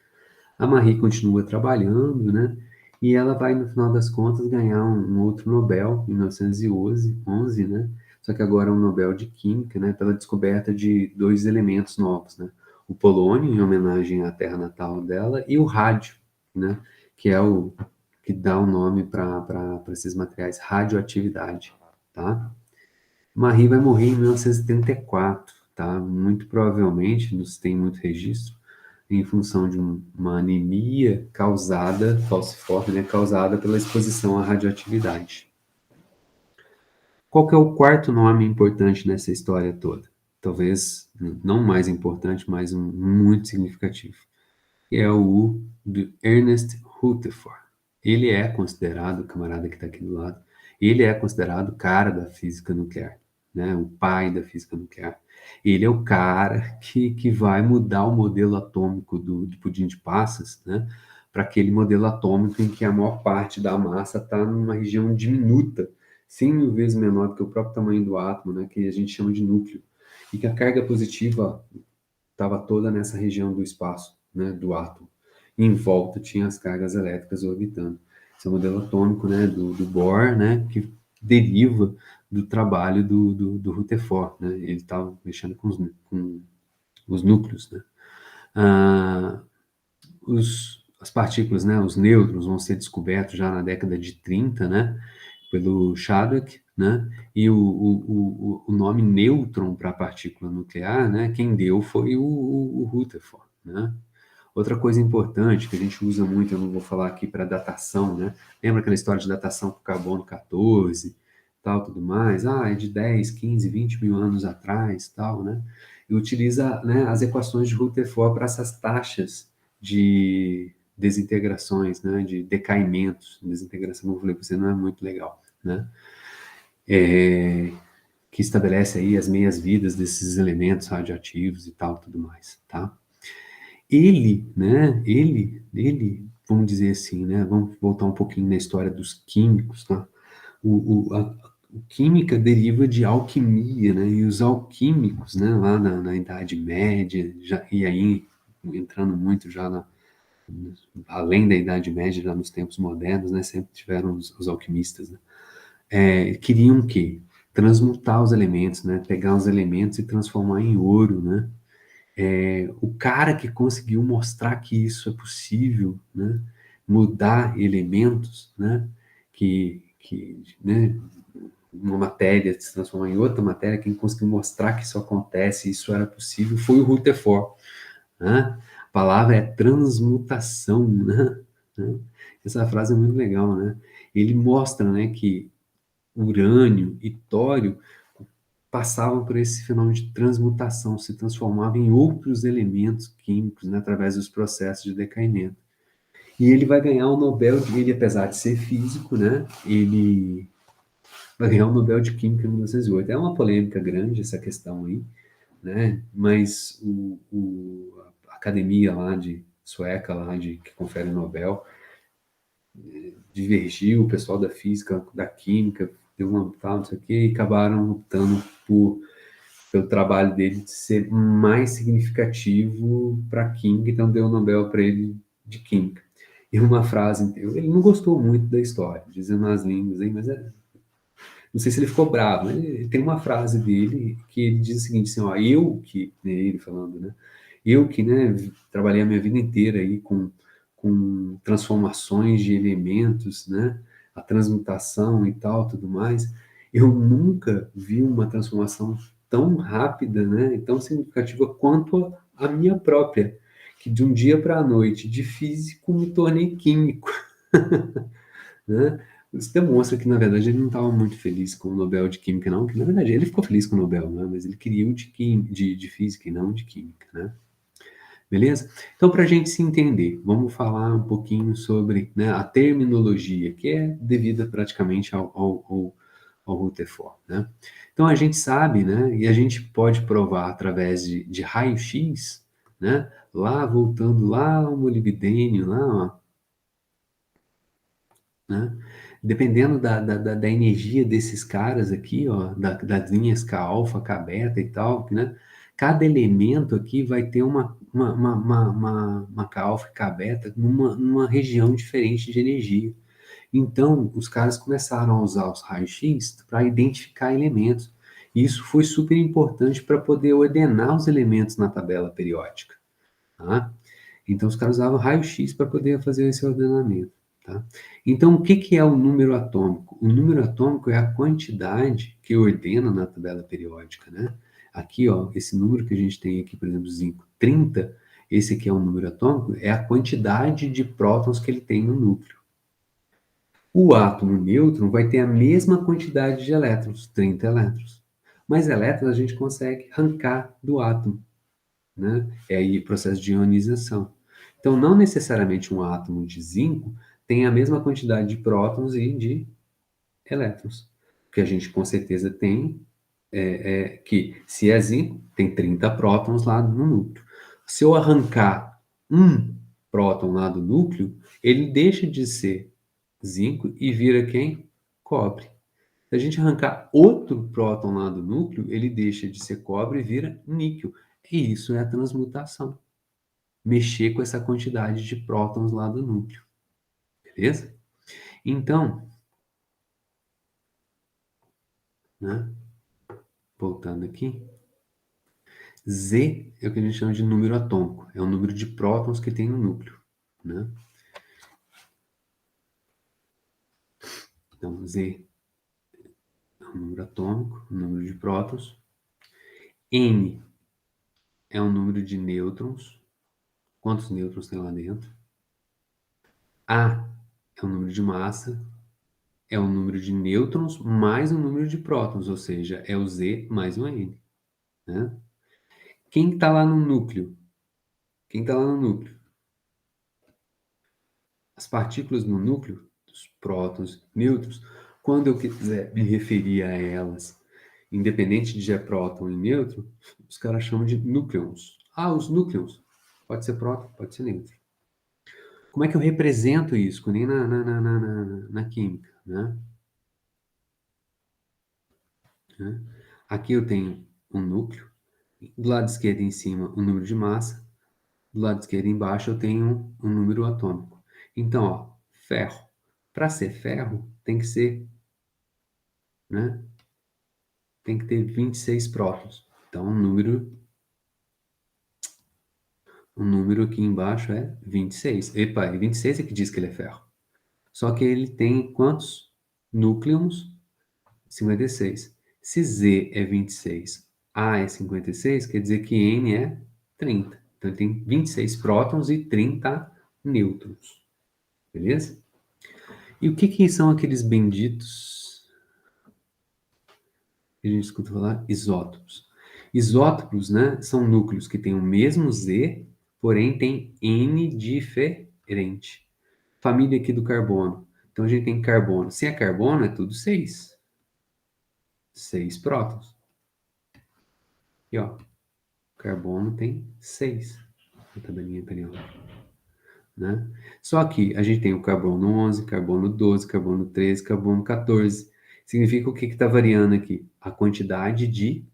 A Marie continua trabalhando, né? E ela vai, no final das contas, ganhar um outro Nobel, em 1911, né? Só que agora é um Nobel de Química, né? Pela descoberta de dois elementos novos, né? O polônio, em homenagem à terra natal dela, e o rádio, né? Que é o que dá o nome para esses materiais, radioatividade, tá? Marie vai morrer em 1974, tá? Muito provavelmente, não se tem muito registro, em função de uma anemia causada, falciforme, né? Causada pela exposição à radioatividade. Qual que é o quarto nome importante nessa história toda? Talvez não mais importante, mas muito significativo. Que é o do Ernest Rutherford. Ele é considerado, o camarada que está aqui do lado, ele é considerado o cara da física nuclear, né? O pai da física nuclear. Ele é o cara que vai mudar o modelo atômico do pudim de passas, né? Para aquele modelo atômico em que a maior parte da massa está numa região diminuta, 100 mil vezes menor do que o próprio tamanho do átomo, né? Que a gente chama de núcleo. E que a carga positiva estava toda nessa região do espaço, né, do átomo. E em volta tinha as cargas elétricas orbitando. Esse é o modelo atômico, né, do Bohr, né, que deriva do trabalho do Rutherford, né? Ele estava mexendo com os núcleos, né? Ah, as partículas, né, os nêutrons vão ser descobertos já na década de 30, né, pelo Chadwick, né, e o nome nêutron para a partícula nuclear, né, quem deu foi o Rutherford, né. Outra coisa importante que a gente usa muito, eu não vou falar aqui para datação, né, lembra aquela história de datação com carbono 14, tal, tudo mais, é de 10, 15, 20 mil anos atrás, tal, né? E utiliza, né, as equações de Rutherford para essas taxas de desintegrações, né, de decaimentos. Desintegração, como eu falei para você, não é muito legal, né? Que estabelece aí as meias-vidas desses elementos radioativos e tal, tudo mais, tá? Vamos dizer assim, né? Vamos voltar um pouquinho na história dos químicos, tá? A química deriva de alquimia, né? E os alquímicos, né? Lá na Idade Média, já, e aí entrando muito já além da Idade Média, já nos tempos modernos, né? Sempre tiveram os alquimistas, né? Queriam o quê? Transmutar os elementos, né? Pegar os elementos e transformar em ouro, né? O cara que conseguiu mostrar que isso é possível, né? Mudar elementos, né? Né? Uma matéria se transformar em outra matéria, quem conseguiu mostrar que isso acontece, isso era possível, foi o Rutherford, né? A palavra é transmutação, né? Essa frase é muito legal, né? Ele mostra, né, que urânio e tório passavam por esse fenômeno de transmutação, se transformavam em outros elementos químicos, né, através dos processos de decaimento. E ele vai ganhar o Nobel, ele apesar de ser físico, né, ele vai ganhar o Nobel de Química em 1908. É uma polêmica grande essa questão aí, né, mas a academia lá de sueca lá de que confere o Nobel divergiu, o pessoal da física, da química, deu uma tal, não sei o quê, e acabaram optando pelo trabalho dele de ser mais significativo para a química, então deu o Nobel para ele de química. E uma frase, ele não gostou muito da história, dizendo as línguas aí, mas não sei se ele ficou bravo, mas ele tem uma frase dele que ele diz o seguinte, assim, ó, né, ele falando, né, eu que, né, trabalhei a minha vida inteira aí com transformações de elementos, né, a transmutação e tal, tudo mais, eu nunca vi uma transformação tão rápida, né, e tão significativa quanto a minha própria, que de um dia para a noite, de físico, me tornei químico, né? Isso demonstra que, na verdade, ele não estava muito feliz com o Nobel de Química, não, que, na verdade, ele ficou feliz com o Nobel, né? Mas ele queria o de Física e não de Química, né? Beleza? Então, para a gente se entender, vamos falar um pouquinho sobre, né, a terminologia, que é devida praticamente ao Rutherford, né? Então, a gente sabe, né, e a gente pode provar através de raio-x, né, lá, voltando lá ao molibdênio, lá, né? Dependendo da energia desses caras aqui, ó, das linhas K alfa, K beta e tal, né? Cada elemento aqui vai ter uma K alfa e K beta numa região diferente de energia. Então, os caras começaram a usar os raios-x para identificar elementos. E isso foi super importante para poder ordenar os elementos na tabela periódica, tá? Então, os caras usavam raio-x para poder fazer esse ordenamento. Tá? Então, o que, que é o número atômico? O número atômico é a quantidade que ordena na tabela periódica. Né? Aqui, ó, esse número que a gente tem aqui, por exemplo, zinco 30, esse aqui é o número atômico, é a quantidade de prótons que ele tem no núcleo. O átomo nêutron vai ter a mesma quantidade de elétrons, 30 elétrons. Mas elétrons a gente consegue arrancar do átomo, né? É aí o processo de ionização. Então, não necessariamente um átomo de zinco tem a mesma quantidade de prótons e de elétrons. O que a gente com certeza tem que, se é zinco, tem 30 prótons lá no núcleo. Se eu arrancar um próton lá do núcleo, ele deixa de ser zinco e vira quem? Cobre. Se a gente arrancar outro próton lá do núcleo, ele deixa de ser cobre e vira níquel. E isso é a transmutação. Mexer com essa quantidade de prótons lá do núcleo. Beleza? Então, né, voltando aqui, Z é o que a gente chama de número atômico. É o número de prótons que tem no núcleo. Né? Então, Z é o número atômico, o número de prótons. N é o número de nêutrons. Quantos nêutrons tem lá dentro? A é o número de massa. é o número de nêutrons mais o número de prótons, ou seja, é o Z mais um N, né? Quem está lá no núcleo? Quem está lá no núcleo? As partículas no núcleo, os prótons, nêutrons, quando eu quiser me referir a elas, independente de é próton e nêutron, os caras chamam de núcleons. Ah, os núcleons. Pode ser próton, pode ser nêutron. Como é que eu represento isso? Nem na química, né? Aqui eu tenho um núcleo, do lado esquerdo em cima o número de massa, do lado esquerdo embaixo eu tenho um número atômico. Então, ó, ferro. Para ser ferro, tem que ser, né? Tem que ter 26 prótons. Então, o número aqui embaixo é 26. Epa, e 26 é que diz que ele é ferro. Só que ele tem quantos núcleos? 56. Se Z é 26, A é 56, quer dizer que N é 30. Então, ele tem 26 prótons e 30 nêutrons. Beleza? E o que são aqueles benditos que a gente escuta falar? Isótopos. Isótopos, né, são núcleos que têm o mesmo Z, porém tem N diferente. Família aqui do carbono. Então a gente tem carbono. Se é carbono, é tudo 6. 6 prótons. E ó, carbono tem 6 na tabelinha periódica, né? Só que a gente tem o carbono 11, carbono 12, carbono 13, carbono 14. Significa o que está variando aqui? A quantidade de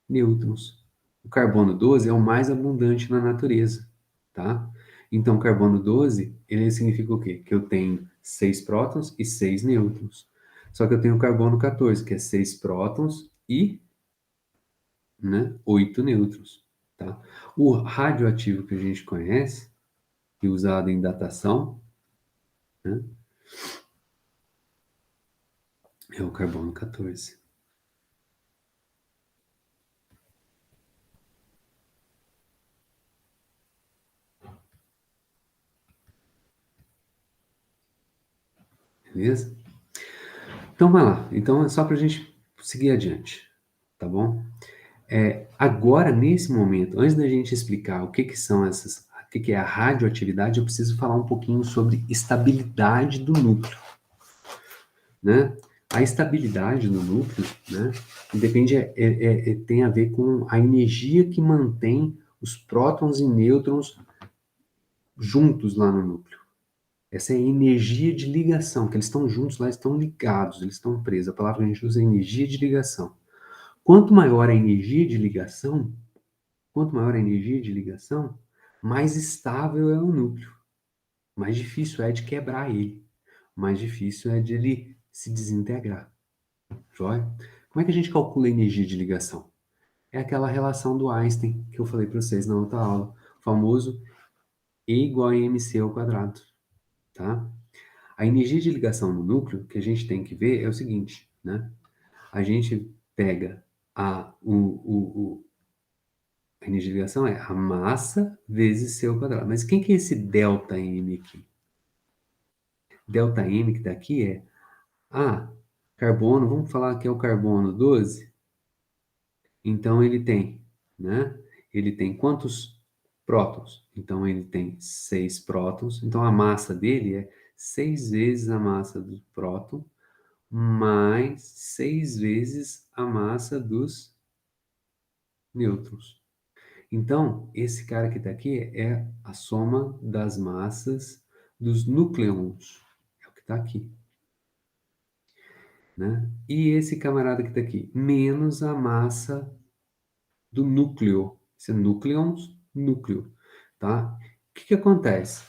nêutrons. O carbono 12 é o mais abundante na natureza, tá? Então, carbono 12, ele significa o quê? Que eu tenho 6 prótons e 6 nêutrons. Só que eu tenho o carbono 14, que é 6 prótons e, né, 8 nêutrons, tá? O radioativo que a gente conhece, e usado em datação, né, é o carbono 14. Beleza? Então, vai lá. Então, é só para a gente seguir adiante, tá bom? Agora, nesse momento, antes da gente explicar o que é a radioatividade, eu preciso falar um pouquinho sobre estabilidade do núcleo, né? A estabilidade do núcleo, né, depende, tem a ver com a energia que mantém os prótons e nêutrons juntos lá no núcleo. Essa é a energia de ligação, que eles estão juntos lá, estão ligados, eles estão presos. A palavra que a gente usa é energia de ligação. Quanto maior a energia de ligação, Quanto maior a energia de ligação, mais estável é o núcleo. Mais difícil é de quebrar ele. Mais difícil é de ele se desintegrar. Joia? Como é que a gente calcula a energia de ligação? É aquela relação do Einstein que eu falei para vocês na outra aula. O famoso E igual a mc ao quadrado. Tá? A energia de ligação no núcleo que a gente tem que ver é o seguinte, né? A gente pega a energia de ligação é a massa vezes c ao quadrado. Mas quem que é esse delta M aqui? Delta M que está aqui é, carbono, vamos falar que é o carbono 12? Então ele tem, né? Ele tem quantos prótons? Então ele tem 6 prótons. Então a massa dele é 6 vezes a massa do próton mais 6 vezes a massa dos nêutrons. Então, esse cara que está aqui é a soma das massas dos núcleons. É o que está aqui. Né? E esse camarada que está aqui, menos a massa do núcleo. Esse é núcleons, núcleo. Tá? O que acontece?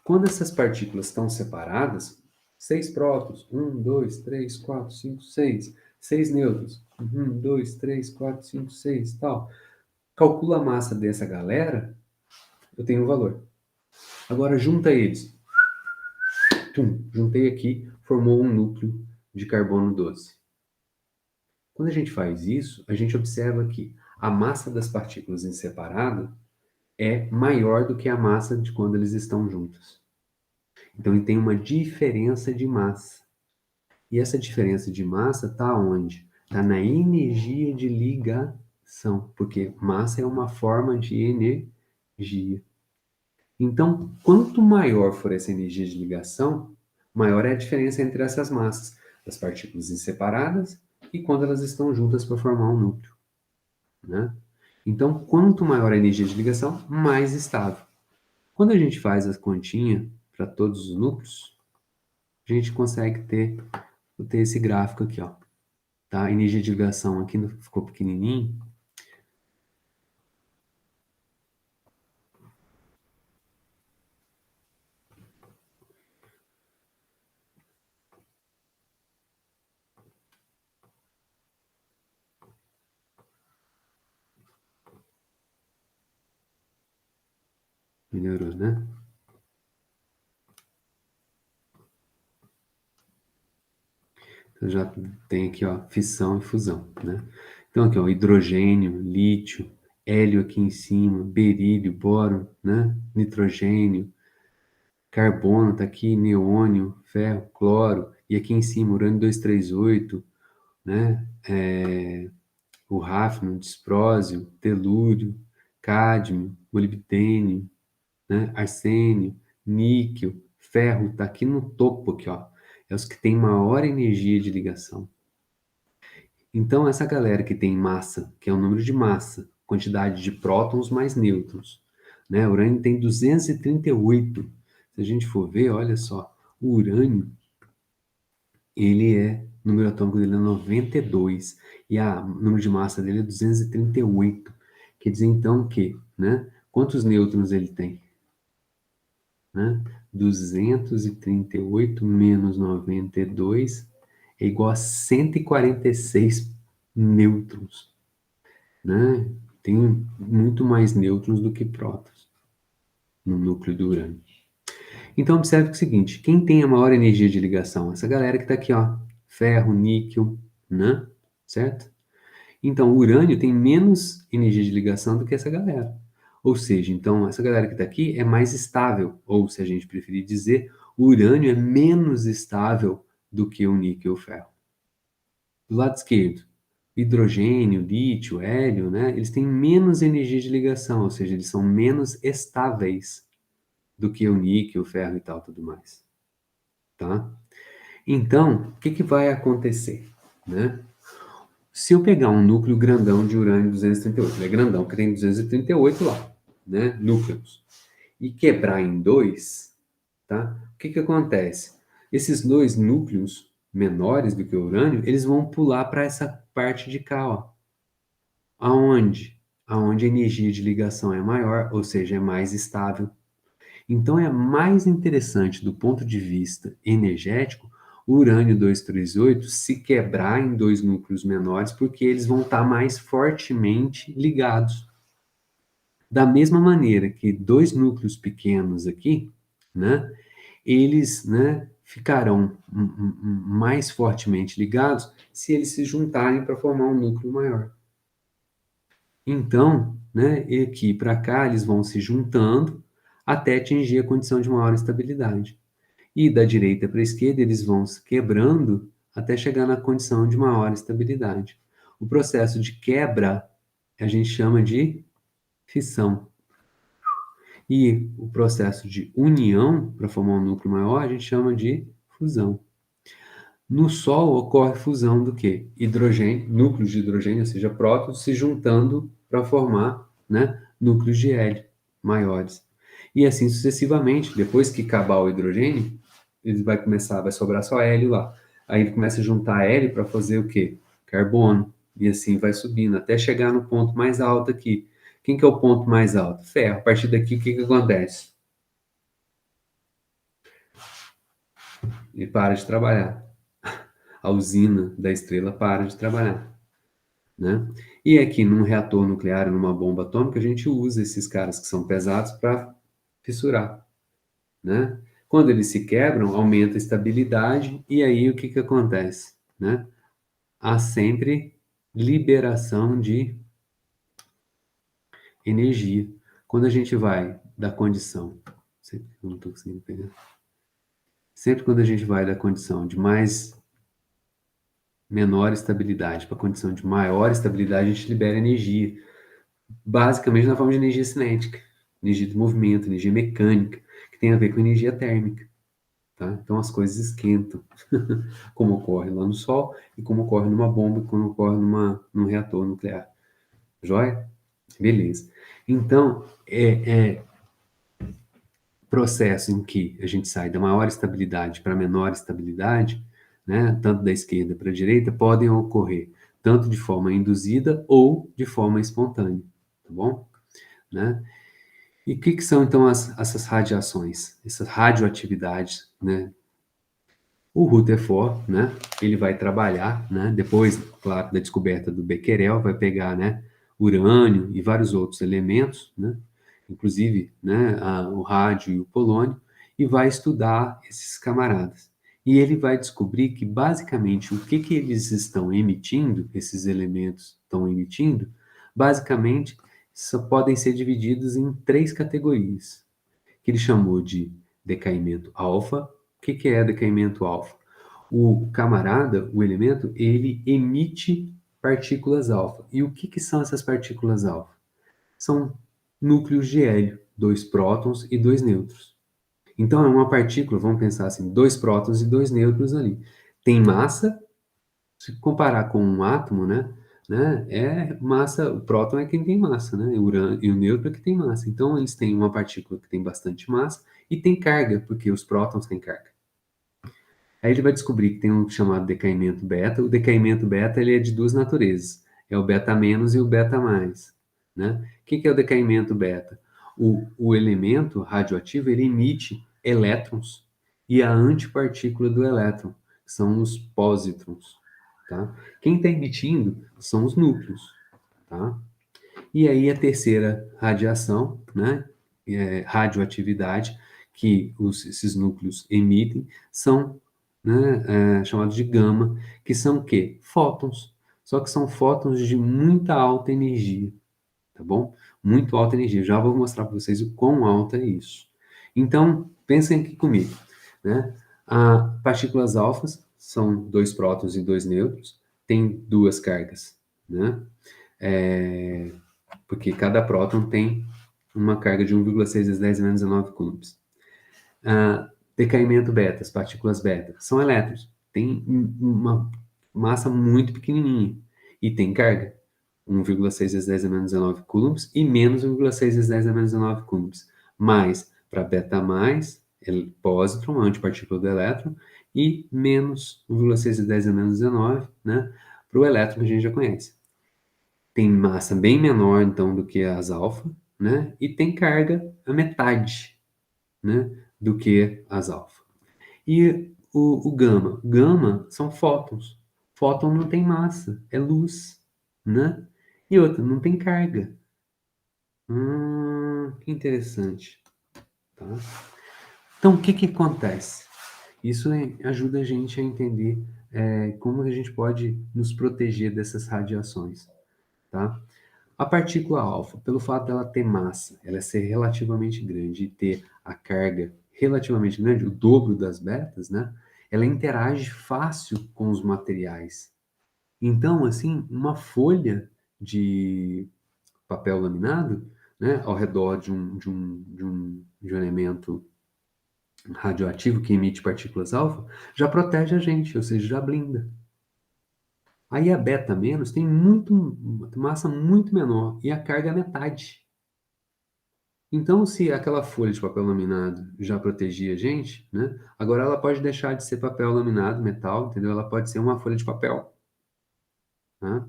Quando essas partículas estão separadas, 6 prótons, 1, 2, 3, 4, 5, 6. 6 nêutrons, 1, 2, 3, 4, 5, 6, tal. Calcula a massa dessa galera, eu tenho um valor. Agora junta eles. Juntei aqui, formou um núcleo de carbono 12. Quando a gente faz isso, a gente observa que a massa das partículas em separado é maior do que a massa de quando eles estão juntas. Então ele tem uma diferença de massa. E essa diferença de massa está onde? Está na energia de ligação, porque massa é uma forma de energia. Então, quanto maior for essa energia de ligação, maior é a diferença entre essas massas, das partículas separadas e quando elas estão juntas para formar um núcleo, né? Então, quanto maior a energia de ligação, mais estável. Quando a gente faz a continha para todos os núcleos, a gente consegue ter esse gráfico aqui, ó. Tá? A energia de ligação aqui ficou pequenininho. Melhorou, né? Então já tem aqui, ó, fissão e fusão, né? Então aqui, ó, hidrogênio, lítio, hélio aqui em cima, berílio, boro, né? Nitrogênio, carbono tá aqui, neônio, ferro, cloro, e aqui em cima urânio 238, né? O hafnium, disprósio, telúrio, cádmio, molibdênio, né? Arsênio, níquel, ferro, tá aqui no topo aqui, ó. É os que têm maior energia de ligação. Então, essa galera que tem massa, que é o número de massa, quantidade de prótons mais nêutrons, né? O urânio tem 238. Se a gente for ver, olha só, o urânio, o número atômico dele é 92 e o número de massa dele é 238. Quer dizer, então, que, né? Quantos nêutrons ele tem? Né? 238 menos 92 é igual a 146 nêutrons, né? Tem muito mais nêutrons do que prótons no núcleo do urânio. Então, observe o seguinte, quem tem a maior energia de ligação? Essa galera que está aqui, ó, ferro, níquel, né? Certo? Então, o urânio tem menos energia de ligação do que essa galera. Ou seja, então, essa galera que está aqui é mais estável, ou se a gente preferir dizer, o urânio é menos estável do que o níquel e o ferro. Do lado esquerdo, hidrogênio, lítio, hélio, né? Eles têm menos energia de ligação, ou seja, eles são menos estáveis do que o níquel, o ferro e tal, tudo mais, tá? Então, o que que vai acontecer, né? Se eu pegar um núcleo grandão de urânio 238, ele é grandão, porque tem 238 lá, né? Núcleos, e quebrar em dois, tá? O que que acontece? Esses dois núcleos menores do que o urânio, eles vão pular para essa parte de cá, ó. Aonde? Aonde a energia de ligação é maior, ou seja, é mais estável. Então é mais interessante do ponto de vista energético o urânio 238 se quebrar em dois núcleos menores, porque eles vão estar mais fortemente ligados. Da mesma maneira que dois núcleos pequenos aqui, né, eles, né, ficarão mais fortemente ligados se eles se juntarem para formar um núcleo maior. Então, né, aqui para cá eles vão se juntando até atingir a condição de maior estabilidade. E da direita para a esquerda eles vão se quebrando até chegar na condição de maior estabilidade. O processo de quebra a gente chama de fissão. E o processo de união, para formar um núcleo maior, a gente chama de fusão. No Sol ocorre fusão do quê? Hidrogênio, núcleos de hidrogênio, ou seja, prótons, se juntando para formar, né, núcleos de hélio maiores. E assim sucessivamente, depois que acabar o hidrogênio, ele vai sobrar só hélio lá. Aí ele começa a juntar hélio para fazer o quê? Carbono. E assim vai subindo, até chegar no ponto mais alto aqui. Quem que é o ponto mais alto? Ferro. A partir daqui, o que que acontece? Ele para de trabalhar. A usina da estrela para de trabalhar, né? E aqui num reator nuclear, numa bomba atômica, a gente usa esses caras que são pesados para fissurar, né? Quando eles se quebram, aumenta a estabilidade e aí o que que acontece, né? Há sempre liberação de energia. Quando a gente vai da condição, não estou conseguindo pegar. sempre quando a gente vai da condição de menor estabilidade para a condição de maior estabilidade, a gente libera energia, basicamente na forma de energia cinética, energia de movimento, energia mecânica, que tem a ver com energia térmica. Tá? Então as coisas esquentam, como ocorre lá no Sol e como ocorre numa bomba e como ocorre num reator nuclear. Joia? Beleza. Então, processo em que a gente sai da maior estabilidade para menor estabilidade, né, tanto da esquerda para a direita, podem ocorrer tanto de forma induzida ou de forma espontânea, tá bom? Né? E o que são então essas radiações, essas radioatividades, né? O Rutherford, né, ele vai trabalhar, né, depois, claro, da descoberta do Becquerel, vai pegar, né, urânio e vários outros elementos, né, inclusive, né, o rádio e o polônio, e vai estudar esses camaradas. E ele vai descobrir que, basicamente, o que eles estão emitindo, esses elementos estão emitindo, basicamente, só podem ser divididos em três categorias, que ele chamou de decaimento alfa. O que é decaimento alfa? O camarada, o elemento, ele emite partículas alfa. E o que são essas partículas alfa? São núcleos de hélio, dois prótons e dois nêutrons. Então é uma partícula, vamos pensar assim, dois prótons e dois nêutrons ali. Tem massa, se comparar com um átomo, é massa, o próton é quem tem massa, né? E o nêutron é que tem massa. Então eles têm uma partícula que tem bastante massa e tem carga, porque os prótons têm carga. Aí ele vai descobrir que tem um chamado decaimento beta. O decaimento beta ele é de duas naturezas. É o beta menos e o beta mais. Né? O que é o decaimento beta? O elemento radioativo ele emite elétrons e a antipartícula do elétron, que são os pósitrons. Tá? Quem está emitindo são os núcleos. Tá? E aí a terceira radiação, né, radioatividade, que esses núcleos emitem, são, né, chamados de gama, que são o quê? Fótons. Só que são fótons de muita alta energia, tá bom? Muito alta energia. Já vou mostrar para vocês o quão alta é isso. Então, pensem aqui comigo, né? Partículas alfas são dois prótons e dois nêutrons, tem duas cargas, né? É, porque cada próton tem uma carga de 1,6 × 10⁻⁹ coulombs. Decaimento beta, as partículas beta, são elétrons, tem uma massa muito pequenininha e tem carga, 1,6 × 10⁻⁹ coulombs e menos 1,6 × 10⁻⁹ coulombs. Mais para beta mais, pósitron, a antipartícula do elétron, e menos 1,6 × 10⁻⁹, né, para o elétron que a gente já conhece. Tem massa bem menor, então, do que as alfa, né? E tem carga a metade, né? Do que as alfa. E o gama? Gama são fótons. Fóton não tem massa, é luz, né? E outra, não tem carga. Que interessante. Tá? Então, o que acontece? Isso ajuda a gente a entender como a gente pode nos proteger dessas radiações, tá? A partícula alfa, pelo fato dela ter massa, ela ser relativamente grande e ter a carga relativamente grande, o dobro das betas, né? Ela interage fácil com os materiais. Então, assim, uma folha de papel laminado, né, ao redor de um elemento radioativo que emite partículas alfa, já protege a gente, ou seja, já blinda. Aí a beta menos tem massa muito menor e a carga é metade. Então, se aquela folha de papel laminado já protegia a gente, né? Agora ela pode deixar de ser papel laminado, metal, entendeu? Ela pode ser uma folha de papel, né?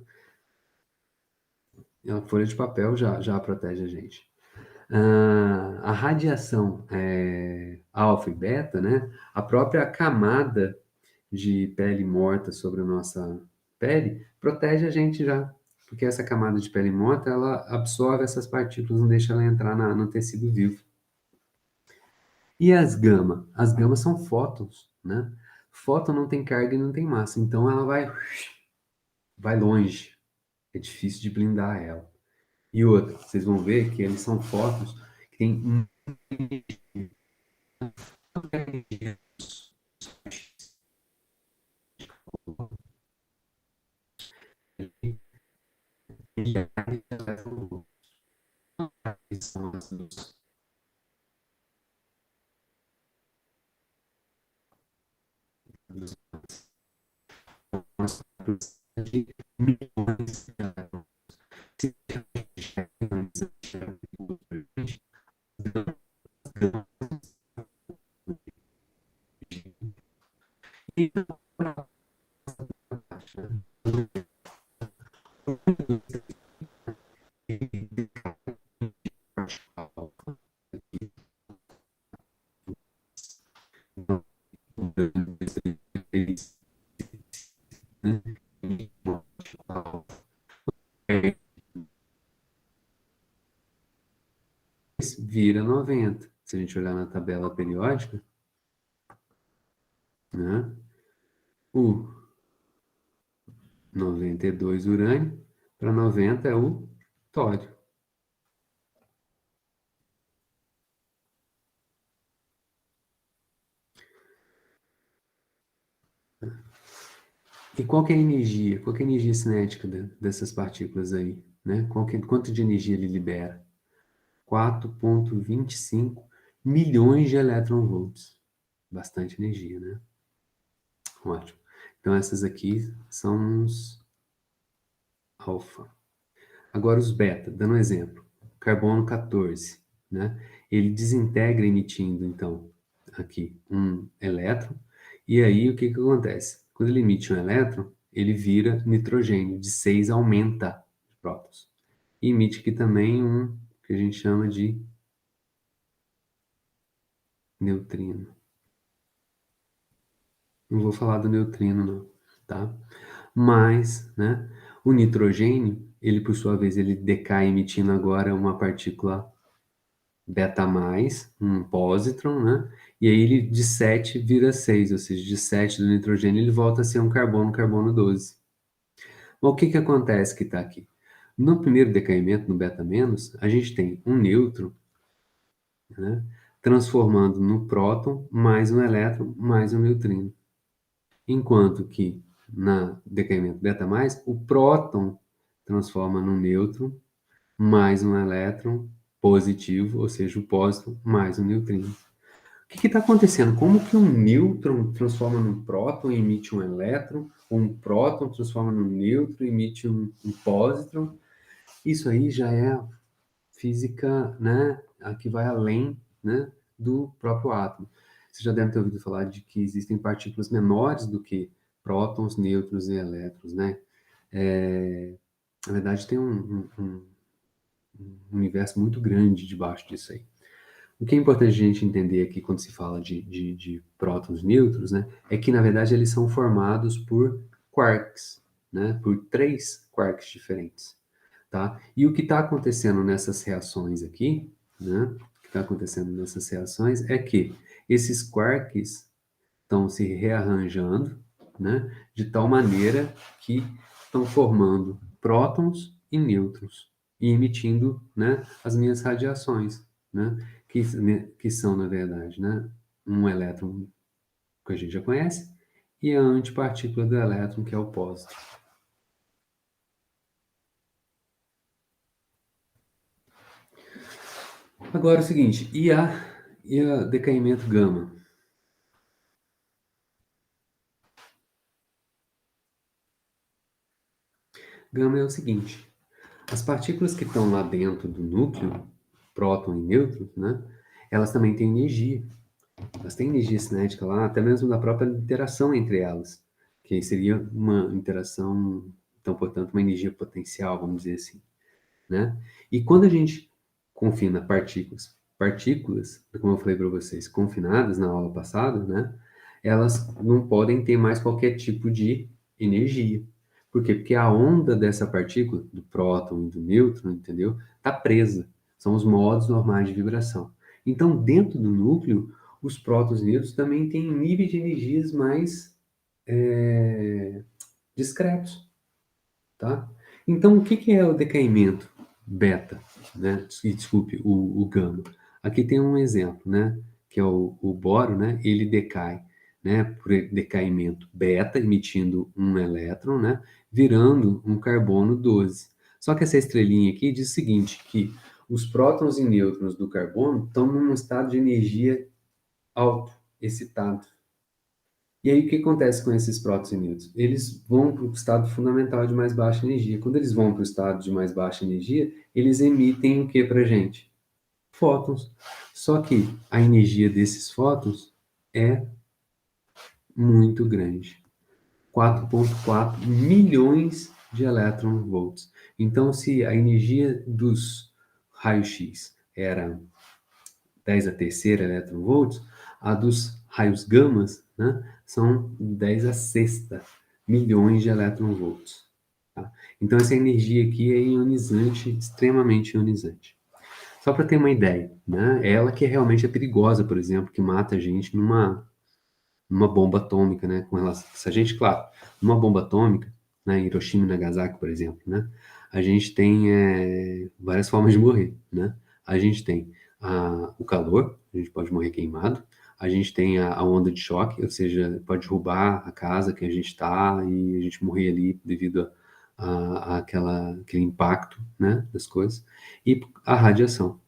E a folha de papel já protege a gente. A radiação alfa e beta, né? A própria camada de pele morta sobre a nossa pele protege a gente já, porque essa camada de pele morta ela absorve essas partículas, não deixa ela entrar no tecido vivo. E as gama? As gamas são fótons, né? Fóton não tem carga e não tem massa, então ela vai longe. É difícil de blindar ela. E outra, vocês vão ver que eles são fótons que têm vira 90. Se a gente olhar na tabela periódica, né? O 92 urânio para 90 é o tório. E qual que é a energia? Qual que é a energia cinética dessas partículas aí? Né? Quanto de energia ele libera? 4,25 milhões de elétron-volts. Bastante energia, né? Ótimo. Então, essas aqui são os alfa. Agora, os beta, dando um exemplo. Carbono 14, né? Ele desintegra emitindo, então, aqui um elétron. E aí, o que que acontece? Quando ele emite um elétron, ele vira nitrogênio. De 6 aumenta de prótons. E emite aqui também um que a gente chama de neutrino. Não vou falar do neutrino, não, tá? Mas, né, o nitrogênio, ele por sua vez, ele decai emitindo agora uma partícula beta+, um pósitron, né? E aí ele de 7 vira 6, ou seja, de 7 do nitrogênio ele volta a ser um carbono, carbono 12. Mas o que que acontece que está aqui? No primeiro decaimento, no beta-, a gente tem um nêutron, né, transformando no próton mais um elétron mais um neutrino. Enquanto que na decaimento beta+, o próton transforma num nêutron mais um elétron positivo, ou seja, o pósitron mais um neutrino. O que está acontecendo? Como que um nêutron transforma num próton e emite um elétron, ou um próton transforma num nêutron e emite um pósitron? Isso aí já é física, né, a que vai além, né, do próprio átomo. Você já deve ter ouvido falar de que existem partículas menores do que prótons, nêutrons e elétrons, né? Na verdade, tem um universo muito grande debaixo disso aí. O que é importante a gente entender aqui quando se fala de prótons e nêutrons, né, é que, na verdade, eles são formados por quarks, né, por 3 quarks diferentes. Tá? E o que está acontecendo nessas reações aqui, né? O que está acontecendo nessas reações é que esses quarks estão se rearranjando, né? De tal maneira que estão formando prótons e nêutrons e emitindo, né? As minhas radiações, né? Que são, na verdade, né? Um elétron que a gente já conhece e a antipartícula do elétron, que é o pósitron. Agora é o seguinte, e a decaimento gama? Gama é o seguinte, as partículas que estão lá dentro do núcleo, próton e nêutron, né, elas também têm energia. Elas têm energia cinética lá, até mesmo da própria interação entre elas, que seria uma interação, então, portanto, uma energia potencial, vamos dizer assim, né? E quando a gente confina partículas, como eu falei para vocês, confinadas na aula passada, né? Elas não podem ter mais qualquer tipo de energia. Por quê? Porque a onda dessa partícula, do próton e do nêutron, entendeu? Está presa. São os modos normais de vibração. Então, dentro do núcleo, os prótons e nêutrons também têm níveis de energias mais discretos, tá? Então, o que que é o decaimento beta, né? Desculpe, o gama. Aqui tem um exemplo, né? Que é o boro, né? Ele decai né, por decaimento beta, emitindo um elétron, né, virando um carbono 12. Só que essa estrelinha aqui diz o seguinte, que os prótons e nêutrons do carbono estão num estado de energia alto, excitado. E aí, o que acontece com esses prótons e nêutrons? Eles vão para o estado fundamental de mais baixa energia. Quando eles vão para o estado de mais baixa energia, eles emitem o que para a gente? Fótons. Só que a energia desses fótons é muito grande. 4,4 milhões de elétron-volts. Então, se a energia dos raios-x era 10 a terceira elétron-volts, a dos raios gamas, né, são 10 a sexta milhões de elétron-volts. Tá? Então, essa energia aqui é ionizante, extremamente ionizante. Só para ter uma ideia, né, ela que realmente é perigosa, por exemplo, que mata a gente numa bomba atômica, né, com relação, se a gente, claro, numa bomba atômica, né, Hiroshima e Nagasaki, por exemplo, né, a gente tem várias formas de morrer, né, a gente tem o calor, a gente pode morrer queimado, a gente tem a onda de choque, ou seja, pode derrubar a casa que a gente está e a gente morrer ali devido aquele impacto, né, das coisas, e a radiação.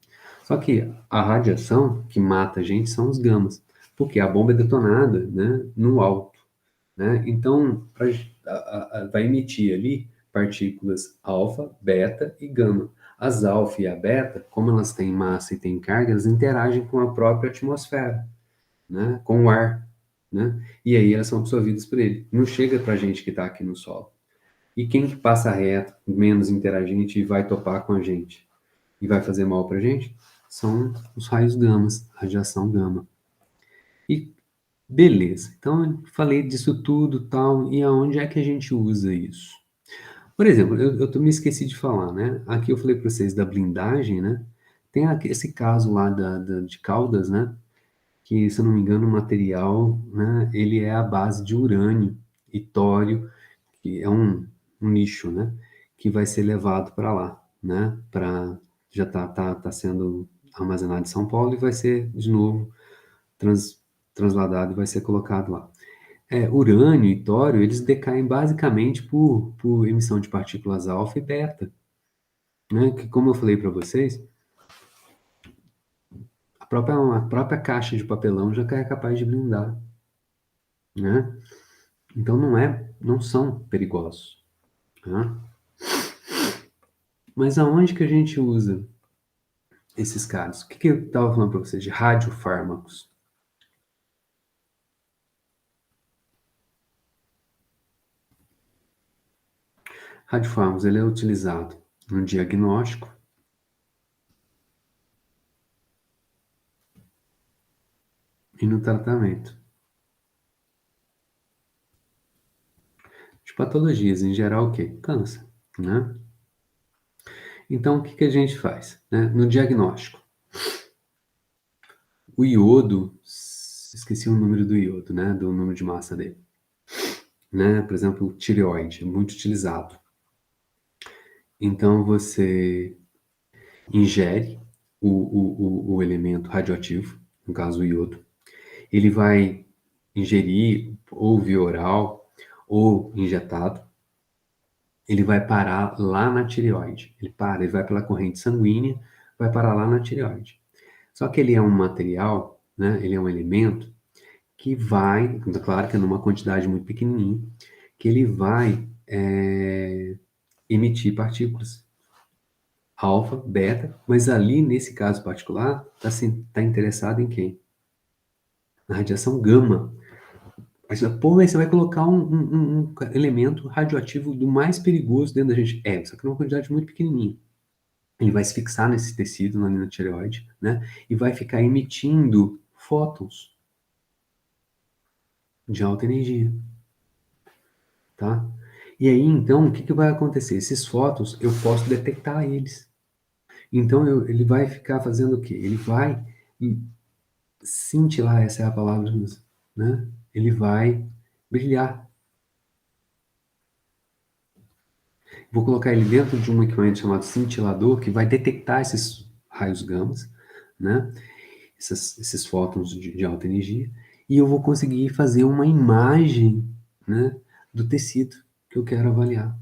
Só que a radiação que mata a gente são os gamas, porque a bomba é detonada, né, no alto, né? Então, vai emitir ali partículas alfa, beta e gama. As alfa e a beta, como elas têm massa e têm carga, elas interagem com a própria atmosfera, né, com o ar, né? E aí elas são absorvidas por ele. Não chega para a gente que está aqui no solo. E quem que passa reto, menos interagente e vai topar com a gente e vai fazer mal para a gente? São os raios gamas, radiação gama. E beleza, então eu falei disso tudo tal, e aonde é que a gente usa isso? Por exemplo, eu me esqueci de falar, né? Aqui eu falei para vocês da blindagem, né? Tem esse caso lá de Caldas, né? Que, se eu não me engano, o material, né? Ele é a base de urânio e tório, que é um lixo, né? Que vai ser levado para lá, né? Já tá sendo armazenado em São Paulo e vai ser, de novo, transladado e vai ser colocado lá. Urânio e tório, eles decaem basicamente por emissão de partículas alfa e beta, né? Que, como eu falei para vocês, a própria caixa de papelão já é capaz de blindar, né? Então não são perigosos, né? Mas aonde que a gente usa esses caras? O que eu estava falando para vocês de radiofármacos? Radiofármacos, ele é utilizado no diagnóstico e no tratamento de patologias, em geral, o quê? Câncer, né? Então, o que a gente faz, né? No diagnóstico, o iodo, esqueci o número do iodo, né? Do número de massa dele, né? Por exemplo, o tireoide, é muito utilizado. Então, você ingere o elemento radioativo, no caso o iodo, ele vai ingerir ou via oral ou injetado, ele vai parar lá na tireoide. Ele vai pela corrente sanguínea, vai parar lá na tireoide. Só que ele é um material, né? Ele é um elemento que vai, claro que é numa quantidade muito pequenininha, que ele vai emitir partículas alfa, beta, mas ali nesse caso particular tá interessado em quem? Na radiação gama. Aí você, pô, aí você vai colocar um elemento radioativo do mais perigoso dentro da gente. Só que numa quantidade muito pequenininha. Ele vai se fixar nesse tecido, na tireoide, né? E vai ficar emitindo fótons de alta energia, tá? E aí, então, o que vai acontecer? Esses fótons, eu posso detectar eles. Então, ele vai ficar fazendo o quê? Ele vai cintilar, essa é a palavra, né? Ele vai brilhar. Vou colocar ele dentro de um equipamento chamado cintilador, que vai detectar esses raios gamas, né? Esses fótons de alta energia, e eu vou conseguir fazer uma imagem, né, do tecido que eu quero avaliar,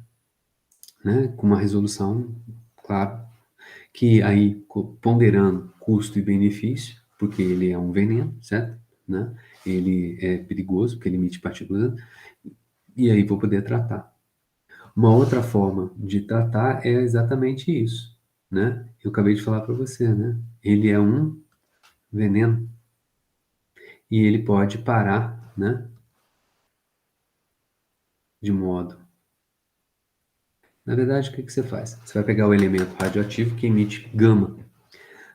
né, com uma resolução, claro, que aí ponderando custo e benefício, porque ele é um veneno, certo? Né? Ele é perigoso, porque ele emite partículas, e aí vou poder tratar. Uma outra forma de tratar é exatamente isso, né? Eu acabei de falar para você, né? Ele é um veneno e ele pode parar, né? De modo. Na verdade, o que você faz? Você vai pegar o elemento radioativo que emite gama,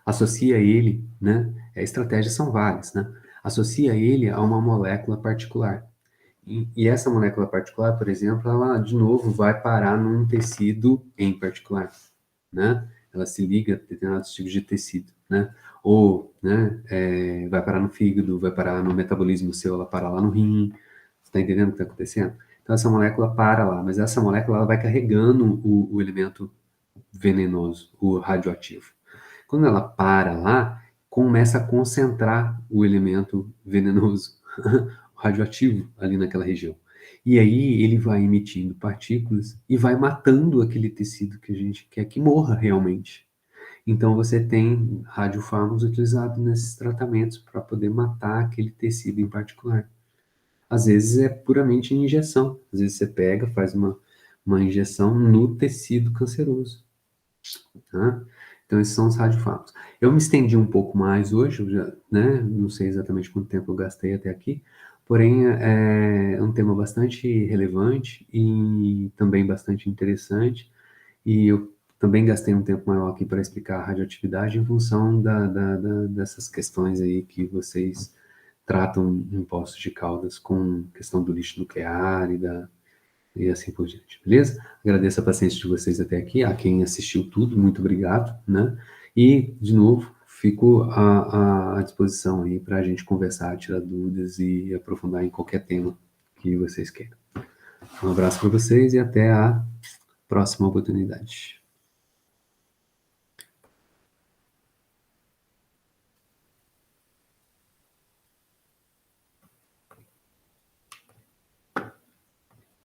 associa ele, né? Estratégias são várias, né? Associa ele a uma molécula particular. E essa molécula particular, por exemplo, ela de novo vai parar num tecido em particular, né? Ela se liga a determinados tipos de tecido, né? Ou, né, vai parar no fígado, vai parar no metabolismo seu, ela para lá no rim. Você está entendendo o que está acontecendo? Então essa molécula para lá, mas essa molécula ela vai carregando o elemento venenoso, o radioativo. Quando ela para lá, começa a concentrar o elemento venenoso, o radioativo ali naquela região. E aí ele vai emitindo partículas e vai matando aquele tecido que a gente quer que morra realmente. Então você tem radiofármacos utilizados nesses tratamentos para poder matar aquele tecido em particular. Às vezes é puramente injeção. Às vezes você pega, faz uma injeção no tecido canceroso. Tá? Então, esses são os radiofármacos. Eu me estendi um pouco mais hoje, eu já, né? Não sei exatamente quanto tempo eu gastei até aqui, porém é um tema bastante relevante e também bastante interessante. E eu também gastei um tempo maior aqui para explicar a radioatividade em função dessas questões aí que vocês tratam em Poços de Caldas com questão do lixo nuclear e assim por diante, beleza? Agradeço a paciência de vocês até aqui, a quem assistiu tudo, muito obrigado, né? E, de novo, fico à disposição aí para a gente conversar, tirar dúvidas e aprofundar em qualquer tema que vocês queiram. Um abraço para vocês e até a próxima oportunidade.